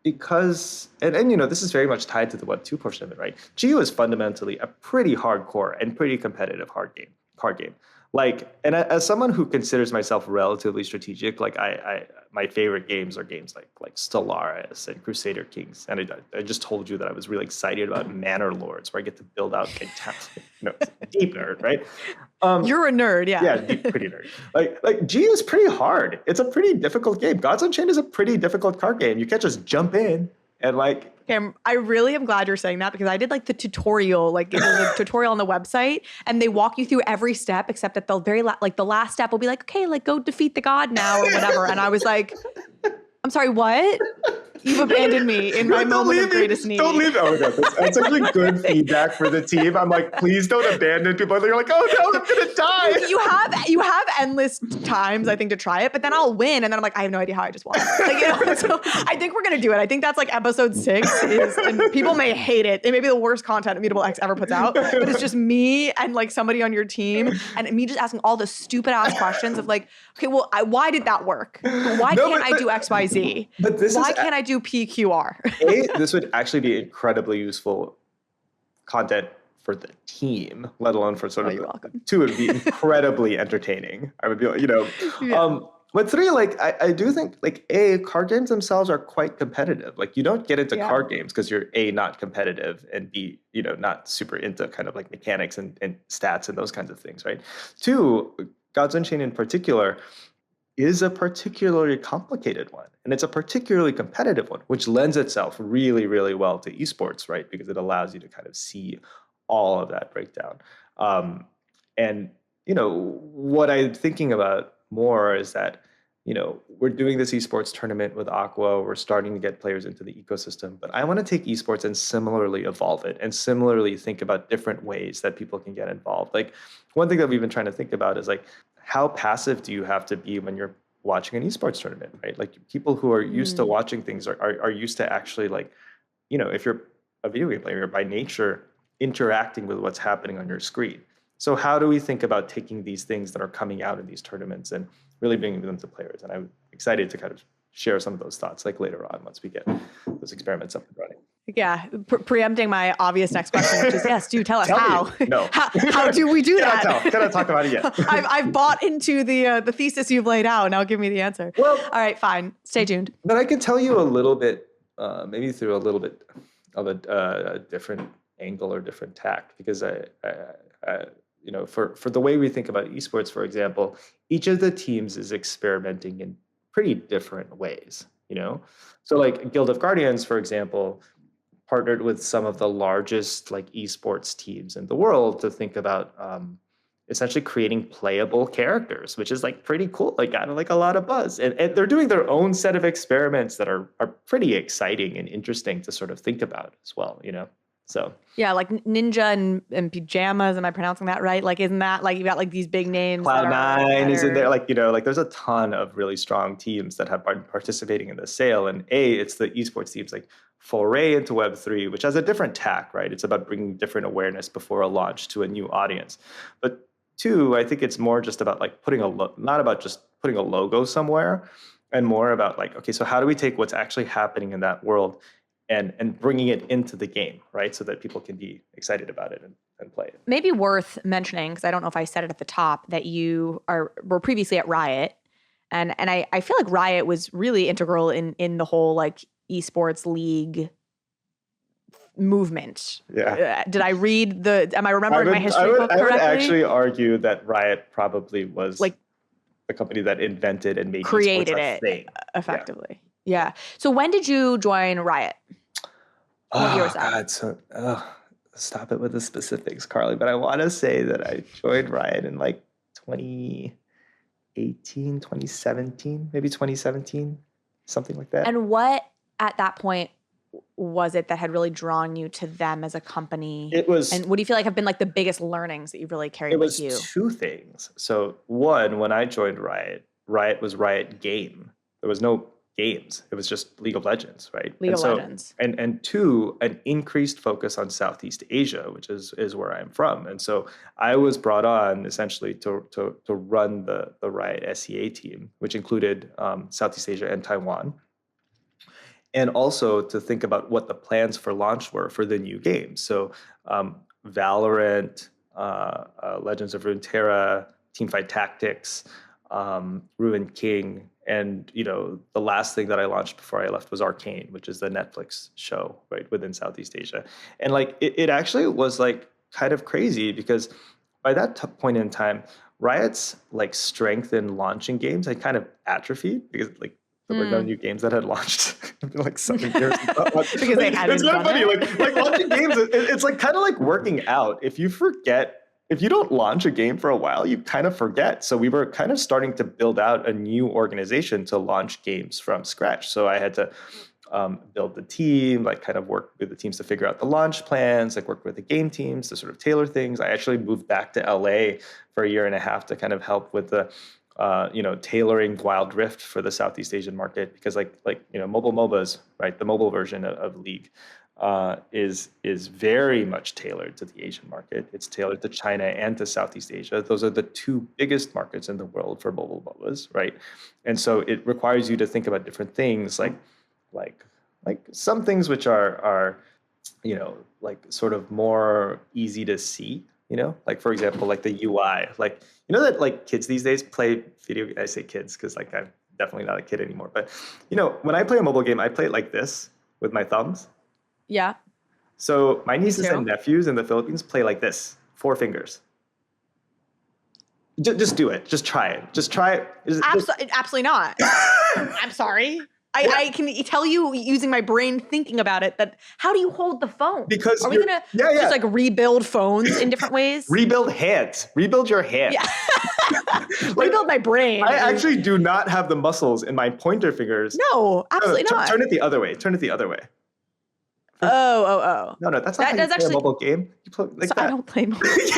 because, and this is very much tied to the Web 2 portion of it, right? GU is fundamentally a pretty hardcore and pretty competitive card game. Like, and as someone who considers myself relatively strategic, like my favorite games are games like Stellaris and Crusader Kings. And I just told you that I was really excited about Manor Lords, where I get to build out deep nerd, right? You're a nerd, yeah. Yeah, pretty nerd. Like GU is pretty hard. It's a pretty difficult game. Gods Unchained is a pretty difficult card game. You can't just jump in and like. Okay, I really am glad you're saying that, because I did like the tutorial, like there's a tutorial on the website, and they walk you through every step except at the very the last step will be like, okay, like go defeat the god now or whatever. And I was like, I'm sorry, what? You've abandoned me in my moment of greatest need. Don't leave. Oh, no, that's actually good feedback for the team. I'm like, please don't abandon people. They're like, oh no, I'm gonna die. You have endless times, I think, to try it, but then I'll win, and then I'm like, I have no idea how I just won. Like, so I think we're gonna do it. I think that's like episode 6 and people may hate it. It may be the worst content Immutable X ever puts out, but it's just me and like somebody on your team and me just asking all the stupid ass questions of like, okay, well, why did that work? Why can't I do X, Y, Z? But why can't I do PQR? This would actually be incredibly useful content for the team, let alone for sort of you're welcome. 2 would be incredibly entertaining. I would be, Yeah. But 3, like I do think like card games themselves are quite competitive. Like you don't get into card games because you're not competitive, and B, not super into kind of like mechanics and stats and those kinds of things, right? 2, Gods Unchained in particular is a particularly complicated one, and it's a particularly competitive one, which lends itself really, really well to esports, right? Because it allows you to kind of see all of that breakdown. And what I'm thinking about more is that we're doing this esports tournament with Aqua. We're starting to get players into the ecosystem, but I want to take esports and similarly evolve it and similarly think about different ways that people can get involved. Like one thing that we've been trying to think about is like, how passive do you have to be when you're watching an esports tournament, right? Like people who are used to watching things are used to actually like, if you're a video game player, you're by nature interacting with what's happening on your screen. So how do we think about taking these things that are coming out in these tournaments and really bringing them to players? And I'm excited to kind of share some of those thoughts like later on once we get those experiments up and running. Yeah, preempting my obvious next question, which is yes, do tell us how. No. How do we do that? Cannot talk about it yet. I've bought into the thesis you've laid out. Now give me the answer. Well, all right, fine. Stay tuned. But I can tell you a little bit, maybe through a little bit of a different angle or different tact, because for the way we think about esports, for example, each of the teams is experimenting in pretty different ways. So like Guild of Guardians, for example, partnered with some of the largest like esports teams in the world to think about essentially creating playable characters, which is like pretty cool, like got like a lot of buzz. And they're doing their own set of experiments that are pretty exciting and interesting to sort of think about as well, So Yeah, like Ninja and Pajamas. Am I pronouncing that right? Like, isn't that like you got like these big names? Cloud9 is in there. Like, like there's a ton of really strong teams that have been participating in the sale. And it's the esports teams like foray into Web3, which has a different tack, right? It's about bringing different awareness before a launch to a new audience. But two, I think it's more just about like not about just putting a logo somewhere, and more about like, okay, so how do we take what's actually happening in that world and bringing it into the game, right? So that people can be excited about it and play it. Maybe worth mentioning, because I don't know if I said it at the top, that you were previously at Riot. And I feel like Riot was really integral in the whole like esports league movement. Yeah. Did I read am I remembering my history book correctly? I would actually argue that Riot probably was like the company that invented and created it thing. Effectively. Yeah. So when did you join Riot? What year was that? God, so stop it with the specifics, Carly. But I want to say that I joined Riot in like 2018, 2017, maybe 2017, something like that. And what at that point was it that had really drawn you to them as a company? It was. And what do you feel like have been like the biggest learnings that you've really carried with you? It was two things. So one, when I joined Riot, Riot was Riot Game. There was no games. It was just League of Legends, right? League of Legends. And two, an increased focus on Southeast Asia, which is where I'm from. And so I was brought on essentially to run the Riot SEA team, which included Southeast Asia and Taiwan. And also to think about what the plans for launch were for the new games. So Valorant, Legends of Runeterra, Teamfight Tactics, Ruined King, and the last thing that I launched before I left was Arcane, which is the Netflix show right within Southeast Asia. And like it actually was like kind of crazy because by that point in time, Riot's like strength in launching games had kind of atrophied because like there were no new games that had launched in like 7 years. Because they hadn't. It's kind of funny, like launching games. It's like kind of like working out. If you don't launch a game for a while, you kind of forget. So we were kind of starting to build out a new organization to launch games from scratch. So I had to build the team, like kind of work with the teams to figure out the launch plans, like work with the game teams to sort of tailor things. I actually moved back to LA for a year and a half to kind of help with the tailoring Wild Rift for the Southeast Asian market, because mobile MOBAs, right? The mobile version of League is very much tailored to the Asian market. It's tailored to China and to Southeast Asia. Those are the two biggest markets in the world for mobile MOBAs, right? And so it requires you to think about different things, like some things which are like sort of more easy to see. Like for example, like the UI, like that like kids these days play video. I say kids because like I'm definitely not a kid anymore. But when I play a mobile game, I play it like this with my thumbs. Yeah. So my nieces and nephews in the Philippines play like this, 4 fingers. Just do it. Just try it. Just try it. Absolutely not. I'm sorry. I can tell you using my brain thinking about it that how do you hold the phone? Because are we gonna just like rebuild phones in different ways? Rebuild hands. Rebuild your hands. Yeah. Rebuild my brain. I actually do not have the muscles in my pointer fingers. No, absolutely not. Turn it the other way. Turn it the other way. Oh. No, that's not how you play a mobile game. You play like that. I don't play mobile games.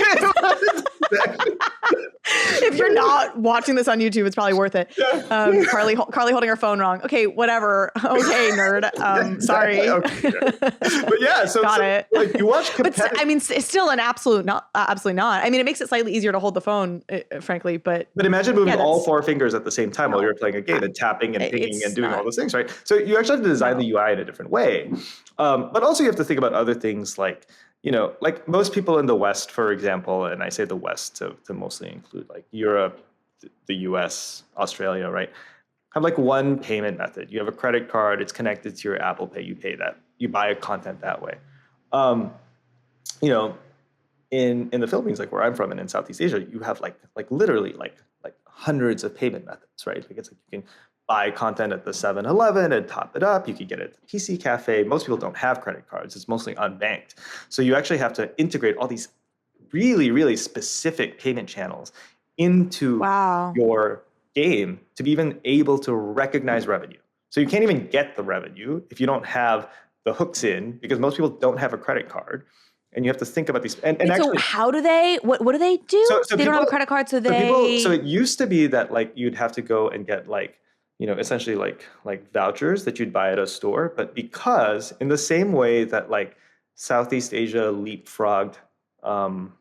If you're not watching this on YouTube, it's probably worth it. Carly holding her phone wrong. Okay, whatever. Okay, nerd. Sorry. Okay. But yeah, so got it. Like you watch but I mean, it's still an absolutely not. I mean, it makes it slightly easier to hold the phone, frankly. But imagine moving all 4 fingers at the same time while you're playing a game and tapping and pinging and doing all those things, right? So you actually have to design the UI in a different way. But also you have to think about other things like, like most people in the West, for example, and I say the West to mostly include like Europe, the US, Australia, right? Have like one payment method. You have a credit card, it's connected to your Apple Pay, you pay that. You buy content that way. In the Philippines, like where I'm from and in Southeast Asia, you have like literally like hundreds of payment methods, right? Like it's like you can buy content at the 7-Eleven and top it up. You could get it at the PC Cafe. Most people don't have credit cards. It's mostly unbanked. So you actually have to integrate all these really, really specific payment channels into your game to be even able to recognize revenue. So you can't even get the revenue if you don't have the hooks in because most people don't have a credit card. And you have to think about these. And Wait, actually, so how do they? What do they do? so They don't have a credit card, so they. so it used to be that like you'd have to go and get like, essentially like vouchers that you'd buy at a store. But because in the same way that like Southeast Asia leapfrogged, what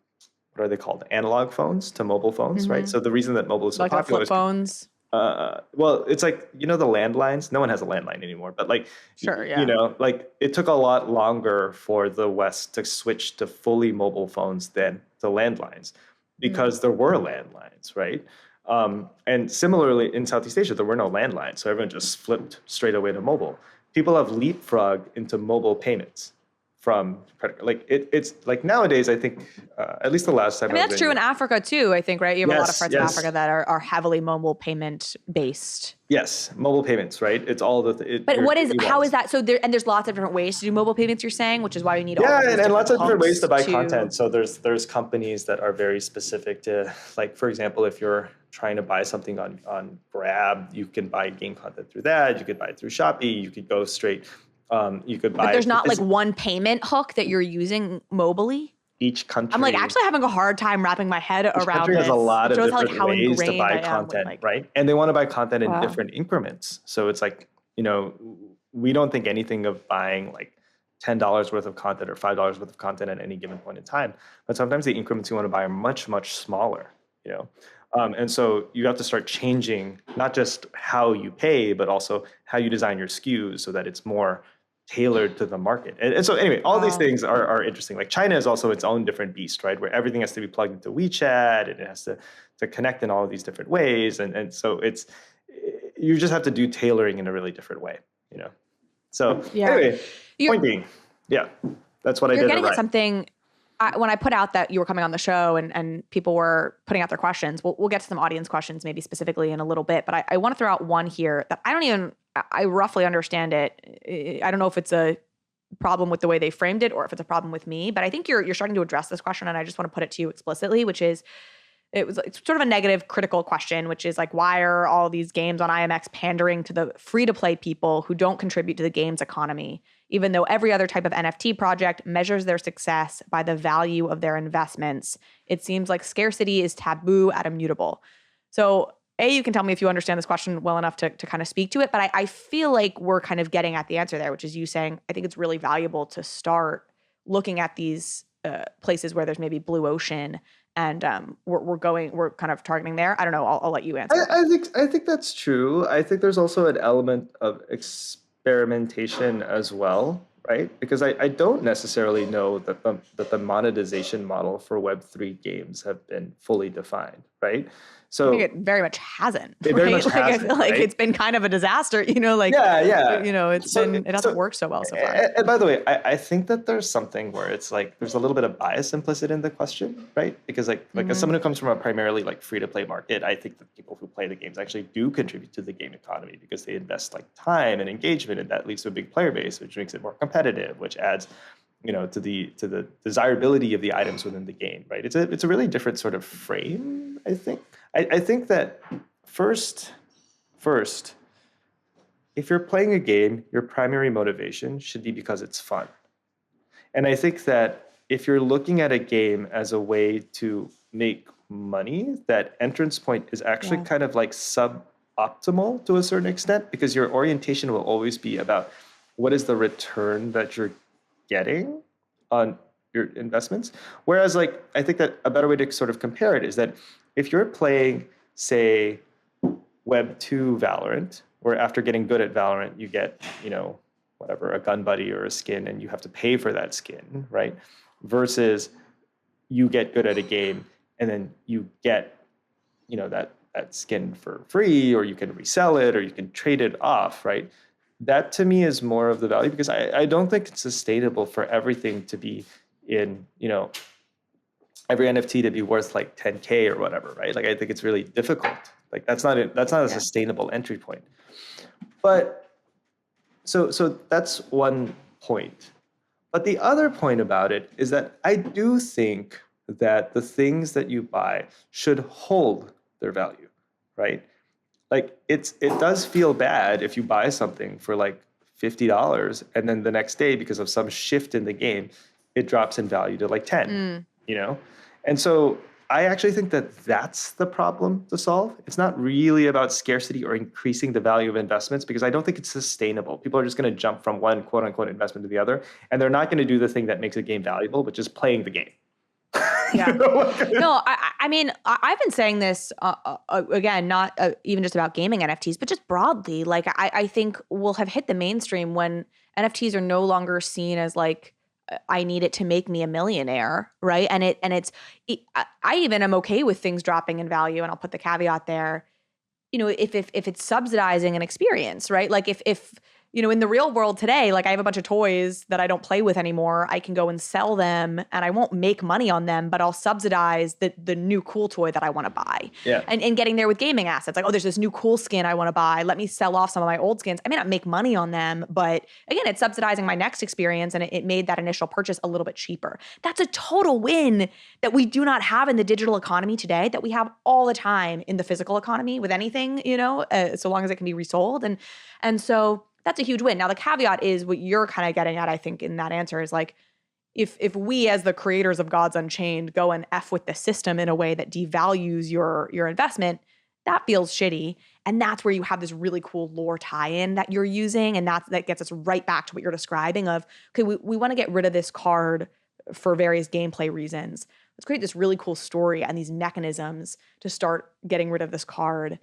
are they called? Analog phones to mobile phones, right? So the reason that mobile is so like popular flip is phones. well, it's like, the landlines. No one has a landline anymore, but like, Sure, yeah. like it took a lot longer for the West to switch to fully mobile phones than the landlines because there were landlines, right? And similarly in Southeast Asia, there were no landlines. So everyone just flipped straight away to mobile. People have leapfrogged into mobile payments from credit. Like it's like nowadays, I think, at least the last time. I mean, that's true in Africa too, I think, right? You have a lot of friends in Yes. Africa that are heavily mobile payment based. Yes, mobile payments, right? It's all the. But how is that? So there's lots of different ways to do mobile payments, you're saying, which is why you need all Yeah, of these and lots of different ways to buy hooks content. So there's companies that are very specific to, like, for example, if you're trying to buy something on Grab, you can buy game content through that. You could buy it through Shopee. You could go straight. You could buy. But there's not like one payment hook that you're using mobily. Each country. I'm like actually having a hard time wrapping my head around country this. has a lot It of shows different how ways to ingrained buy I am with, content, like- right? And they want to buy content in Wow. different increments. So it's like, we don't think anything of buying like $10 worth of content or $5 worth of content at any given point in time. But sometimes the increments you want to buy are much, much smaller, and so you have to start changing not just how you pay, but also how you design your SKUs so that it's more tailored to the market. And so anyway, all these things are interesting. Like China is also its own different beast, right? Where everything has to be plugged into WeChat and it has to connect in all of these different ways. And so you just have to do tailoring in a really different way, So anyway, point being, that's what I did. You're getting at something. When I put out that you were coming on the show and people were putting out their questions, we'll get to some audience questions maybe specifically in a little bit, but I want to throw out one here that I roughly understand it. I don't know if it's a problem with the way they framed it or if it's a problem with me, but I think you're starting to address this question and I just want to put it to you explicitly, which is, it's sort of a negative critical question, which is like, why are all these games on IMX pandering to the free-to-play people who don't contribute to the game's economy, even though every other type of NFT project measures their success by the value of their investments? It seems like scarcity is taboo at Immutable. So you can tell me if you understand this question well enough to kind of speak to it, but I feel like we're kind of getting at the answer there, which is you saying, I think it's really valuable to start looking at these places where there's maybe blue ocean and we're kind of targeting there. I don't know. I'll let you answer. I think that's true. I think there's also an element of experimentation as well, right? Because I don't necessarily know that the monetization model for Web3 games have been fully defined, right? So I think it very much hasn't. It very much I hasn't, feel like right? it's been kind of a disaster, it hasn't worked so well so far. And by the way, I think that there's something where it's like there's a little bit of bias implicit in the question, right? Because like as someone who comes from a primarily like free to play market, I think that people who play the games actually do contribute to the game economy because they invest like time and engagement, and that leads to a big player base, which makes it more competitive, which adds to the desirability of the items within the game, right? It's a really different sort of frame, I think. I think that first, if you're playing a game, your primary motivation should be because it's fun. And I think that if you're looking at a game as a way to make money, that entrance point is actually kind of like suboptimal to a certain extent, because your orientation will always be about what is the return that you're getting on your investments. Whereas like, I think that a better way to sort of compare it is that if you're playing, say, Web 2 Valorant, where after getting good at Valorant, you get, whatever, a gun buddy or a skin, and you have to pay for that skin, right? Versus you get good at a game and then you get, that skin for free, or you can resell it, or you can trade it off, right? That to me is more of the value, because I don't think it's sustainable for everything to be in, every NFT to be worth like 10K or whatever, right? Like I think it's really difficult. Like that's not a sustainable entry point. But so that's one point. But the other point about it is that I do think that the things that you buy should hold their value, right? Like it does feel bad if you buy something for like $50, and then the next day, because of some shift in the game, it drops in value to like 10, you know? And so I actually think that that's the problem to solve. It's not really about scarcity or increasing the value of investments, because I don't think it's sustainable. People are just going to jump from one quote unquote investment to the other, and they're not going to do the thing that makes a game valuable, which is playing the game. Yeah. No, I mean, I've been saying this, again, not even just about gaming NFTs, but just broadly. Like, I think we'll have hit the mainstream when NFTs are no longer seen as like, I need it to make me a millionaire, right? I even am okay with things dropping in value, and I'll put the caveat there, you know, if it's subsidizing an experience, right? Like if you know, in the real world today, like I have a bunch of toys that I don't play with anymore. I can go and sell them, and I won't make money on them, but I'll subsidize the new cool toy that I want to buy. Yeah. And getting there with gaming assets, like, oh, there's this new cool skin I want to buy. Let me sell off some of my old skins. I may not make money on them, but again, it's subsidizing my next experience, and it made that initial purchase a little bit cheaper. That's a total win that we do not have in the digital economy today, that we have all the time in the physical economy with anything, you know, so long as it can be resold. And so that's a huge win. Now, the caveat is what you're kind of getting at, I think, in that answer is like, if we as the creators of Gods Unchained go and F with the system in a way that devalues your investment, that feels shitty. And that's where you have this really cool lore tie-in that you're using. And that gets us right back to what you're describing of, okay, we want to get rid of this card for various gameplay reasons. Let's create this really cool story and these mechanisms to start getting rid of this card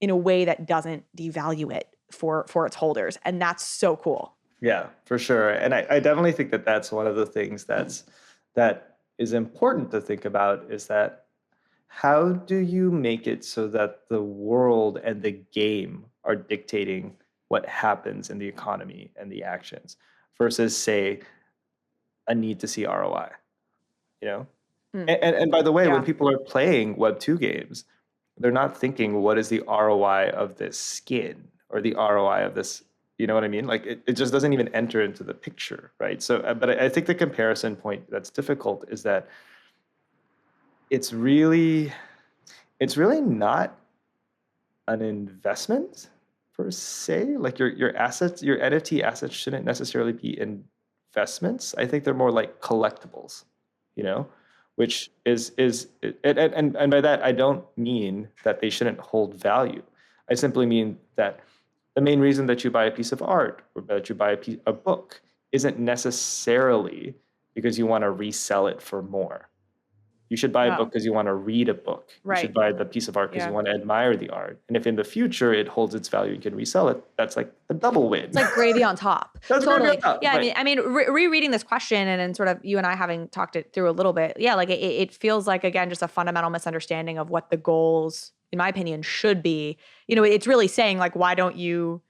in a way that doesn't devalue it for its holders. And that's so cool. Yeah, for sure. And I definitely think that that's one of the things that is important to think about, is that how do you make it so that the world and the game are dictating what happens in the economy and the actions versus, say, a need to see ROI, you know? And by the way, when people are playing Web2 games, they're not thinking, what is the ROI of this skin or the ROI of this, you know what I mean? Like it just doesn't even enter into the picture, right? So, but I think the comparison point that's difficult is that it's really not an investment per se. Like your assets, your NFT assets shouldn't necessarily be investments. I think they're more like collectibles, you know? Which is and by that I don't mean that they shouldn't hold value. I simply mean that the main reason that you buy a piece of art or that you buy a book isn't necessarily because you want to resell it for more. You should buy a book because you want to read a book. Right. You should buy the piece of art because you want to admire the art. And if in the future it holds its value and you can resell it, that's like a double win. It's like gravy on top. That's totally. gravy on top. Yeah, right. I mean, rereading this question and then sort of you and I having talked it through a little bit, yeah, like it feels like, again, just a fundamental misunderstanding of what the goals, in my opinion, should be. You know, it's really saying like, why don't you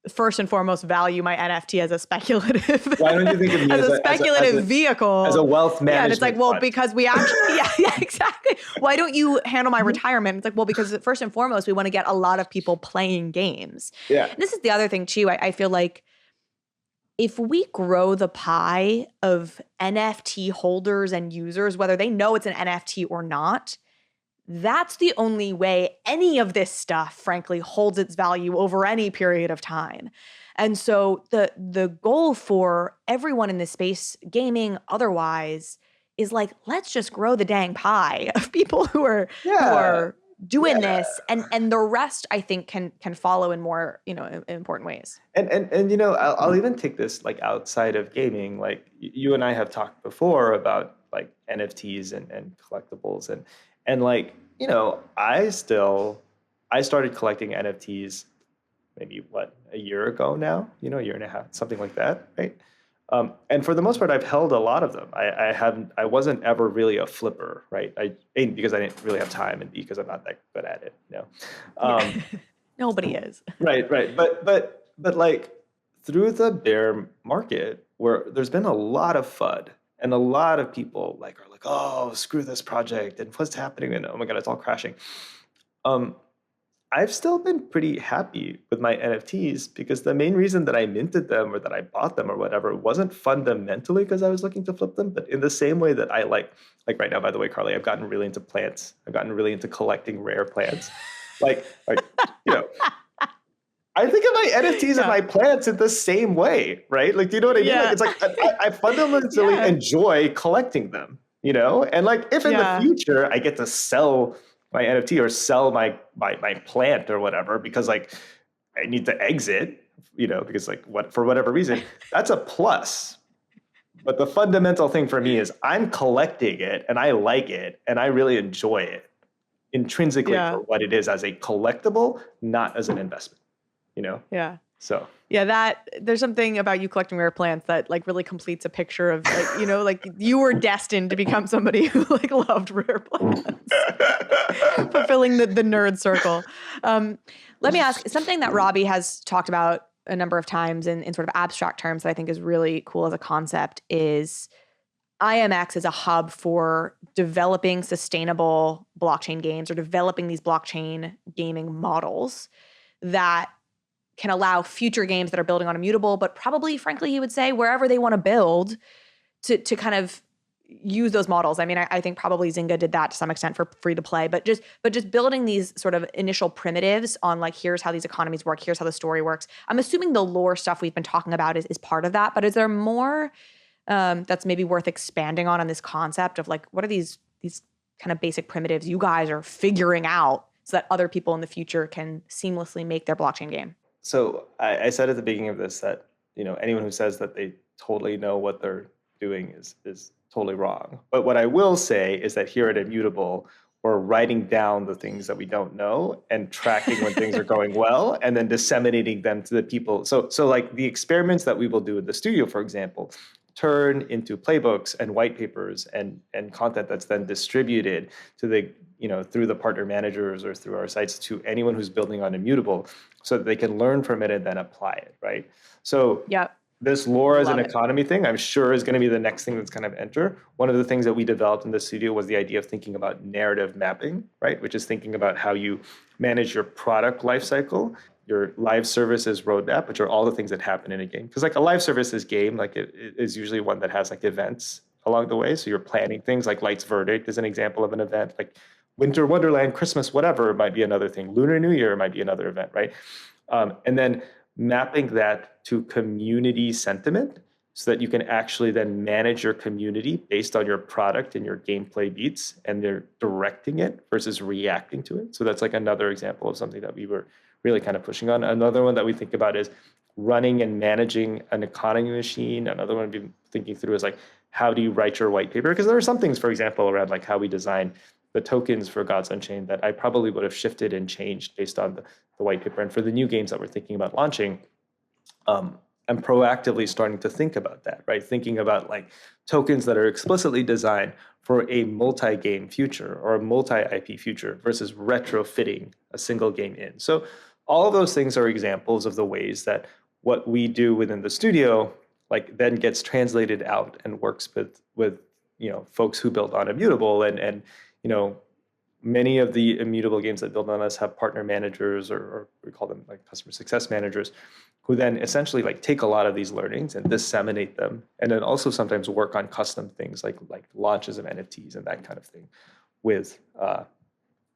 first and foremost value my NFT as a speculative, why don't you think of me as a speculative vehicle, as a wealth management? Yeah, and it's like, well, fund. because we actually, yeah, exactly. Why don't you handle my retirement? It's like, well, because first and foremost, we want to get a lot of people playing games. Yeah. And this is the other thing too. I feel like if we grow the pie of NFT holders and users, whether they know it's an NFT or not, that's the only way any of this stuff, frankly, holds its value over any period of time. And so the goal for everyone in this space, gaming, otherwise, is like, let's just grow the dang pie of people who are doing this, and the rest, I think, can follow in more, you know, important ways. And you know, I'll even take this like outside of gaming. Like you and I have talked before about like NFTs and collectibles and like, you know, I started collecting NFTs maybe a year ago now, you know, a year and a half, something like that, right? And for the most part, I've held a lot of them. I wasn't ever really a flipper, right? Because I didn't really have time, and because I'm not that good at it, you know. Nobody is. Right. But like through the bear market, where there's been a lot of FUD and a lot of people like are like, oh, screw this project and what's happening, and oh my god, it's all crashing. I've still been pretty happy with my NFTs because the main reason that I minted them or that I bought them or whatever wasn't fundamentally because I was looking to flip them, but in the same way that I like right now, by the way, Carly, I've gotten really into plants. I've gotten really into collecting rare plants. like, you know, I think of my NFTs and my plants in the same way, right? Like, do you know what I mean? Yeah. Like, it's like I fundamentally enjoy collecting them, you know? And like, if in the future I get to sell my NFT or sell my plant or whatever, because like I need to exit, you know, because like for whatever reason, that's a plus. But the fundamental thing for me is I'm collecting it and I like it and I really enjoy it intrinsically for what it is as a collectible, not as an investment, you know? Yeah. So. Yeah, there's something about you collecting rare plants that like really completes a picture of like, you know, like you were destined to become somebody who like loved rare plants. Fulfilling the nerd circle. Let me ask something that Robbie has talked about a number of times in sort of abstract terms that I think is really cool as a concept is IMX is a hub for developing sustainable blockchain games or developing these blockchain gaming models that can allow future games that are building on Immutable, but probably, frankly, he would say wherever they want to build to kind of use those models. I mean, I think probably Zynga did that to some extent for free to play, but just building these sort of initial primitives on like, here's how these economies work, here's how the story works. I'm assuming the lore stuff we've been talking about is part of that, but is there more that's maybe worth expanding on this concept of like, what are these kind of basic primitives you guys are figuring out so that other people in the future can seamlessly make their blockchain game? So I said at the beginning of this that, you know, anyone who says that they totally know what they're doing is totally wrong. But what I will say is that here at Immutable, we're writing down the things that we don't know and tracking when things are going well and then disseminating them to the people. So like the experiments that we will do in the studio, for example, turn into playbooks and white papers and content that's then distributed to the, you know, through the partner managers or through our sites to anyone who's building on Immutable so that they can learn from it and then apply it, right? So this lore as an economy thing, I'm sure is going to be the next thing that's going to enter. One of the things that we developed in the studio was the idea of thinking about narrative mapping, right? Which is thinking about how you manage your product lifecycle, your live services roadmap, which are all the things that happen in a game. Because like a live services game, like it is usually one that has like events along the way. So you're planning things like Light's Verdict is an example of an event, like Winter Wonderland, Christmas, whatever might be another thing. Lunar New Year might be another event, right? And then mapping that to community sentiment so that you can actually then manage your community based on your product and your gameplay beats, and they're directing it versus reacting to it. So that's like another example of something that we were really kind of pushing on. Another one that we think about is running and managing an economy machine. Another one we've been thinking through is like, how do you write your white paper? Because there are some things, for example, around like how we design the tokens for Gods Unchained that I probably would have shifted and changed based on the white paper. And for the new games that we're thinking about launching, I'm proactively starting to think about that, right? Thinking about like tokens that are explicitly designed for a multi-game future or a multi-IP future versus retrofitting a single game in. So all of those things are examples of the ways that what we do within the studio like then gets translated out and works with you know, folks who build on Immutable and you know, many of the Immutable games that build on us have partner managers or we call them like customer success managers who then essentially like take a lot of these learnings and disseminate them and then also sometimes work on custom things like launches of NFTs and that kind of thing with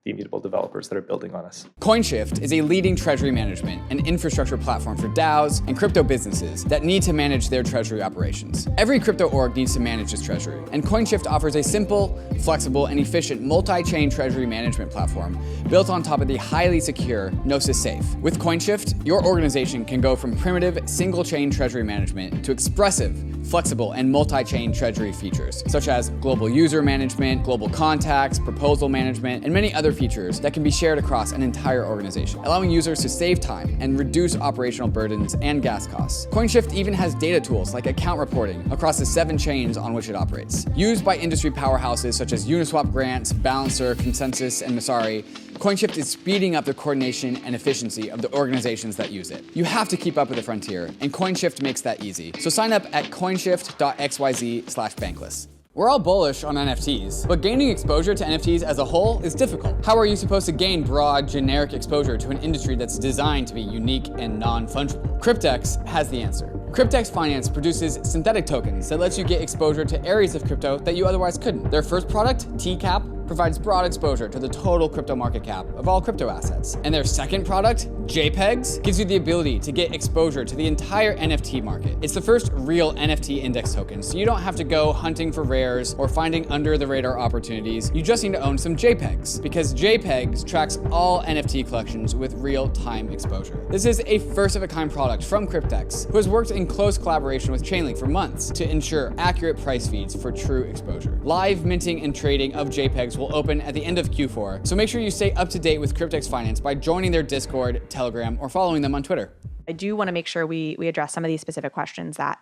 the Immutable developers that are building on us. COINSHIFT is a leading treasury management and infrastructure platform for DAOs and crypto businesses that need to manage their treasury operations. Every crypto org needs to manage its treasury, and COINSHIFT offers a simple, flexible, and efficient multi-chain treasury management platform built on top of the highly secure Gnosis Safe. With COINSHIFT, your organization can go from primitive single-chain treasury management to expressive, flexible, and multi-chain treasury features, such as global user management, global contacts, proposal management, and many other features that can be shared across an entire organization, allowing users to save time and reduce operational burdens and gas costs. COINSHIFT even has data tools like account reporting across the 7 chains on which it operates. Used by industry powerhouses such as Uniswap Grants, Balancer, Consensus, and Masari, COINSHIFT is speeding up the coordination and efficiency of the organizations that use it. You have to keep up with the frontier, and COINSHIFT makes that easy. So sign up at coinshift.xyz/bankless. We're all bullish on NFTs, but gaining exposure to NFTs as a whole is difficult. How are you supposed to gain broad, generic exposure to an industry that's designed to be unique and non-fungible? CRYPTEX has the answer. CRYPTEX Finance produces synthetic tokens that lets you get exposure to areas of crypto that you otherwise couldn't. Their first product, TCAP, provides broad exposure to the total crypto market cap of all crypto assets. And their second product, JPEGZ, gives you the ability to get exposure to the entire NFT market. It's the first real NFT index token, so you don't have to go hunting for rares or finding under the radar opportunities. You just need to own some JPEGs, because JPEGs tracks all NFT collections with real-time exposure. This is a first-of-a-kind product from CRYPTEX, who has worked in close collaboration with Chainlink for months to ensure accurate price feeds for true exposure. Live minting and trading of JPEGs will open at the end of Q4, so make sure you stay up to date with CRYPTEX Finance by joining their Discord, Telegram, or following them on Twitter. I do want to make sure we address some of these specific questions that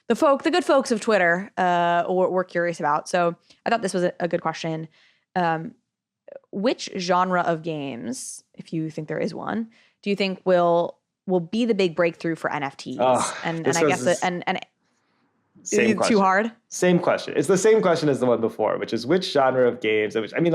the good folks of Twitter were curious about. So I thought this was a good question. Which genre of games, if you think there is one, do you think will be the big breakthrough for NFTs? And I guess same question. Too hard? Same question. It's the same question as the one before, which is which genre of games. Which I mean,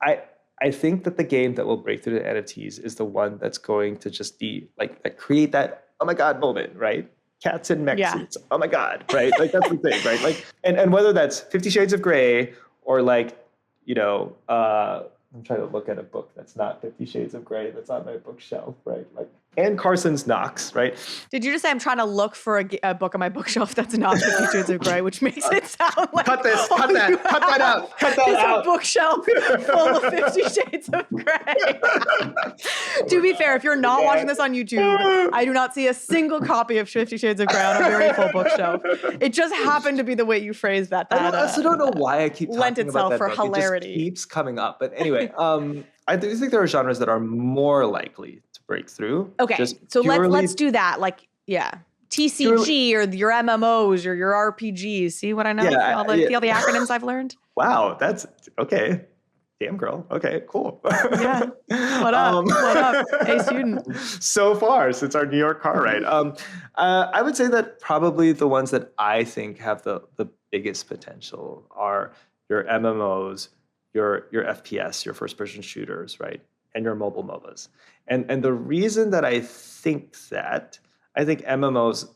I think that the game that will break through the NFTs is the one that's going to just be like create that oh my god moment, right? Cats in mech suits. Oh my god, right? Like that's the thing, right? Like and whether that's 50 Shades of Grey or like, you know, I'm trying to look at a book that's not 50 Shades of Grey that's on my bookshelf, right? Like Anne Carson's Knox, right? Did you just say I'm trying to look for a book on my bookshelf that's not 50 Shades of Grey, which makes it sound like cut that out. Cut that out. A bookshelf full of 50 Shades of Grey. To be fair, if you're not watching this on YouTube, I do not see a single copy of 50 Shades of Grey on a very full bookshelf. It just happened to be the way you phrased that. I also don't know why I keep talking lent itself about that for book. hilarity. It just keeps coming up. But anyway, I do think there are genres that are more likely to break through. Okay, so let's do that. Like, TCG or your MMOs or your RPGs. See what I know? Yeah, all the acronyms I've learned? Wow, that's okay. Damn girl. Okay, cool. Yeah. What up? What up? Hey, student. So far since our New York car ride. I would say that probably the ones that I think have the biggest potential are your MMOs, your FPS, your first-person shooters, right? And your mobile MOBAs. And the reason that I think MMOs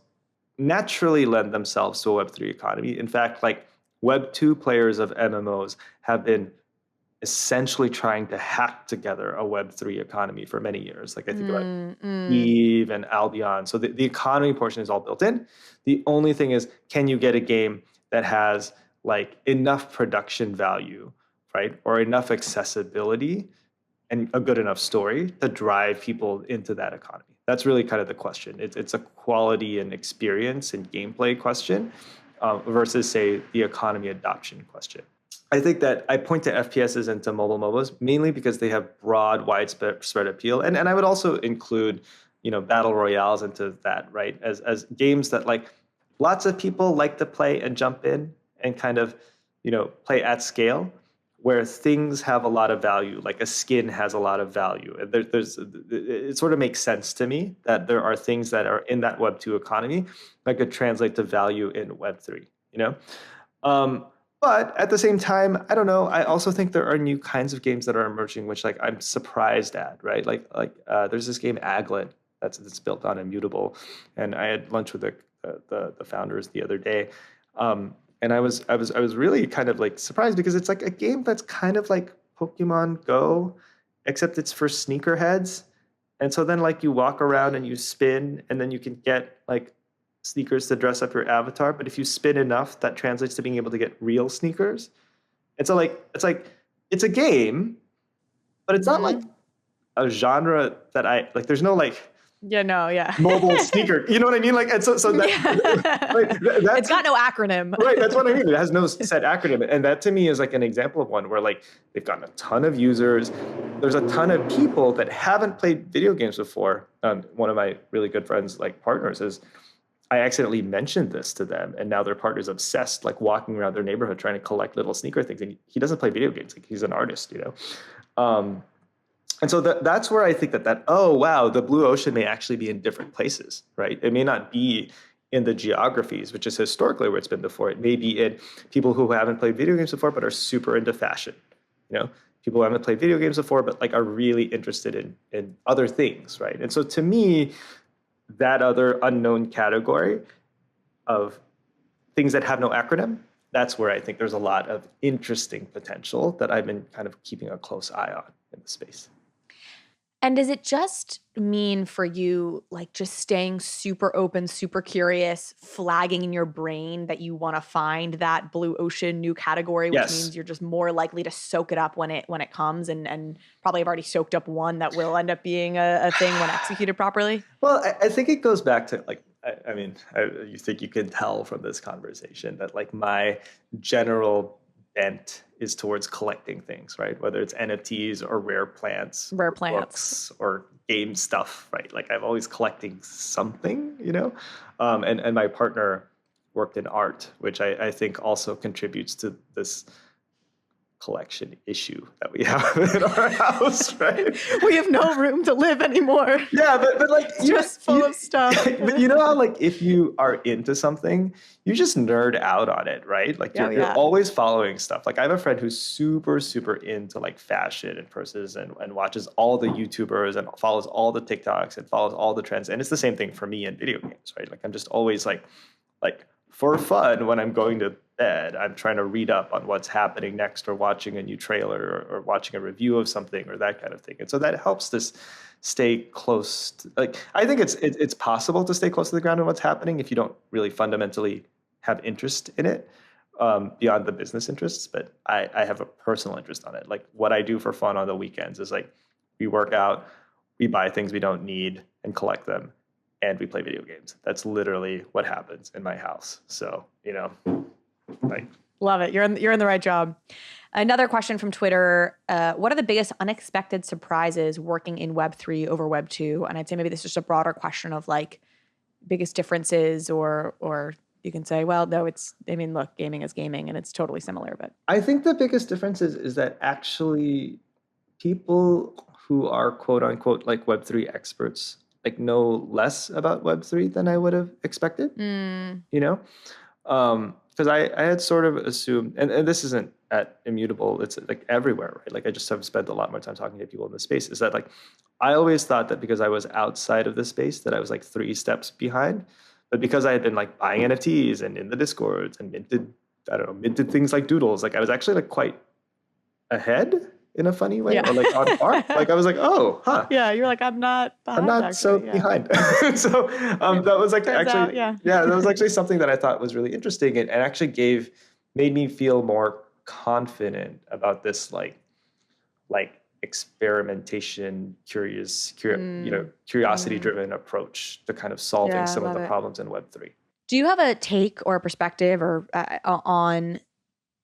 naturally lend themselves to a Web3 economy. In fact, like Web2 players of MMOs have been essentially trying to hack together a Web3 economy for many years. Like I think about Eve and Albion. So the economy portion is all built in. The only thing is, can you get a game that has like enough production value, right? Or enough accessibility and a good enough story to drive people into that economy? That's really kind of the question. It's a quality and experience and gameplay question versus, say, the economy adoption question. I think that I point to FPSs and to mobile MOBAs mainly because they have broad, widespread appeal. And I would also include, battle royales into that, right? As games that like lots of people like to play and jump in and kind of, play at scale, where things have a lot of value, like a skin has a lot of value. It sort of makes sense to me that there are things that are in that Web2 economy that could translate to value in Web3, But at the same time, I don't know. I also think there are new kinds of games that are emerging, which like I'm surprised at, right? Like there's this game Aglet that's built on Immutable, and I had lunch with the founders the other day. And I was really kind of like surprised because it's like a game that's kind of like Pokemon Go, except it's for sneakerheads. And so then like you walk around and you spin, and then you can get like sneakers to dress up your avatar. But if you spin enough, that translates to being able to get real sneakers. And so like it's a game, but it's not like a genre that I like. There's no like mobile sneaker, you know what I mean? Like, and so that, like, that's, it's got no acronym, right? That's what I mean. It has no set acronym, and that to me is like an example of one where like they've gotten a ton of users. There's a ton of people that haven't played video games before. One of my really good friends, like partners, is I accidentally mentioned this to them, and now their partner's obsessed, like walking around their neighborhood trying to collect little sneaker things. And he doesn't play video games; like he's an artist, And so that's where I think that oh wow, the blue ocean may actually be in different places, right? It may not be in the geographies, which is historically where it's been before. It may be in people who haven't played video games before but are super into fashion, people who haven't played video games before but like are really interested in other things, right? And so to me, that other unknown category of things that have no acronym, that's where I think there's a lot of interesting potential that I've been kind of keeping a close eye on in the space. And does it just mean for you, like just staying super open, super curious, flagging in your brain that you want to find that blue ocean new category, which Yes. means you're just more likely to soak it up when it comes, and probably have already soaked up one that will end up being a thing when executed properly? Well, I think it goes back to like, I mean, you think you can tell from this conversation that like my general bent is towards collecting things, right? Whether it's NFTs or rare plants, Rare or plants. books or game stuff, right? Like I'm always collecting something, you know? And my partner worked in art, which I think also contributes to this collection issue that we have in our house, right? We have no room to live anymore. Yeah, but like Just full of stuff. But you know how like if you are into something, you just nerd out on it, right? Like you're always following stuff. Like I have a friend who's super into like fashion and purses and watches all the YouTubers and follows all the TikToks and follows all the trends. And it's the same thing for me in video games, right? Like I'm just always like for fun when I'm going to bed, I'm trying to read up on what's happening next or watching a new trailer or watching a review of something or that kind of thing. And so that helps us stay close to, like, I think it's possible to stay close to the ground on what's happening if you don't really fundamentally have interest in it beyond the business interests. But I have a personal interest on it. Like what I do for fun on the weekends is like we work out, we buy things we don't need and collect them, and we play video games. That's literally what happens in my house. So, you know, like, love it. You're in the right job. Another question from Twitter. What are the biggest unexpected surprises working in Web3 over Web2? And I'd say maybe this is just a broader question of like biggest differences, or you can say, well, no, look, gaming is gaming and it's totally similar. But I think the biggest difference is that actually people who are quote unquote like Web3 experts like know less about Web3 than I would have expected, you know? Because I had sort of assumed, and this isn't at Immutable, it's like everywhere, right? Like I just have spent a lot more time talking to people in the space, is that like, I always thought that because I was outside of the space that I was like 3 steps behind. But because I had been like buying NFTs and in the Discords and minted things like doodles, like I was actually like quite ahead in a funny way, or like on par. Like I was like, oh, huh. Yeah, you're like, I'm not behind. So that was like that was actually something that I thought was really interesting and actually made me feel more confident about this like experimentation, curiosity-driven approach to kind of solving some of the problems in Web3. Do you have a take or a perspective or on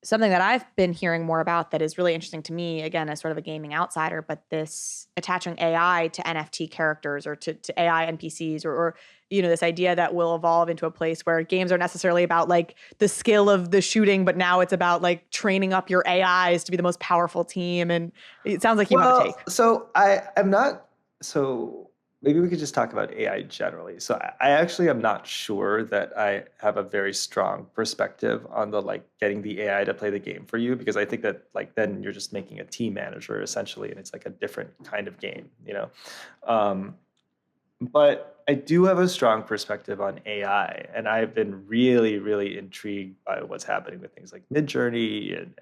something that I've been hearing more about that is really interesting to me, again, as sort of a gaming outsider, but this attaching AI to NFT characters or to AI NPCs or this idea that will evolve into a place where games are necessarily about like the skill of the shooting, but now it's about like training up your AIs to be the most powerful team. And it sounds like you have a take. So maybe we could just talk about AI generally. So I actually am not sure that I have a very strong perspective on the like getting the AI to play the game for you, because I think that like then you're just making a team manager essentially, and it's like a different kind of game, you know. But I do have a strong perspective on AI, and I've been really, really intrigued by what's happening with things like Midjourney and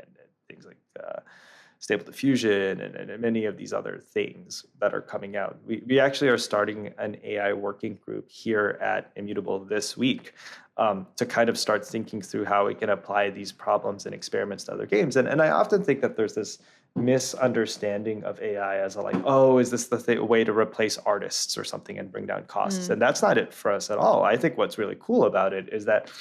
things like Stable Diffusion and many of these other things that are coming out. We actually are starting an AI working group here at Immutable this week to kind of start thinking through how we can apply these problems and experiments to other games. And I often think that there's this misunderstanding of AI as a like, oh, is this the way to replace artists or something and bring down costs? And that's not it for us at all. I think what's really cool about it is that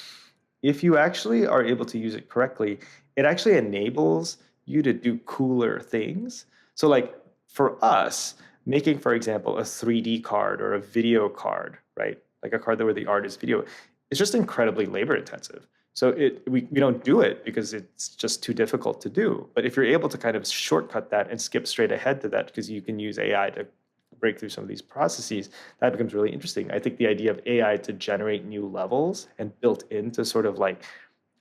if you actually are able to use it correctly, it actually enables you to do cooler things. So like for us, making, for example, a 3D card or a video card, right? Like a card where the art is video, it's just incredibly labor intensive. So we don't do it because it's just too difficult to do. But if you're able to kind of shortcut that and skip straight ahead to that because you can use AI to break through some of these processes, that becomes really interesting. I think the idea of AI to generate new levels and built into sort of like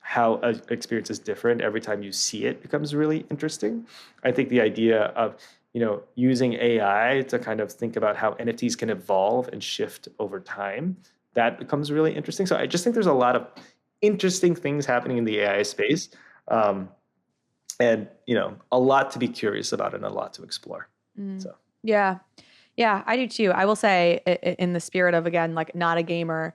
how an experience is different every time you see it becomes really interesting. I think the idea of using AI to kind of think about how NFTs can evolve and shift over time, that becomes really interesting. So I just think there's a lot of interesting things happening in the AI space. And, a lot to be curious about and a lot to explore. So. Yeah. Yeah, I do too. I will say, in the spirit of, again, like, not a gamer,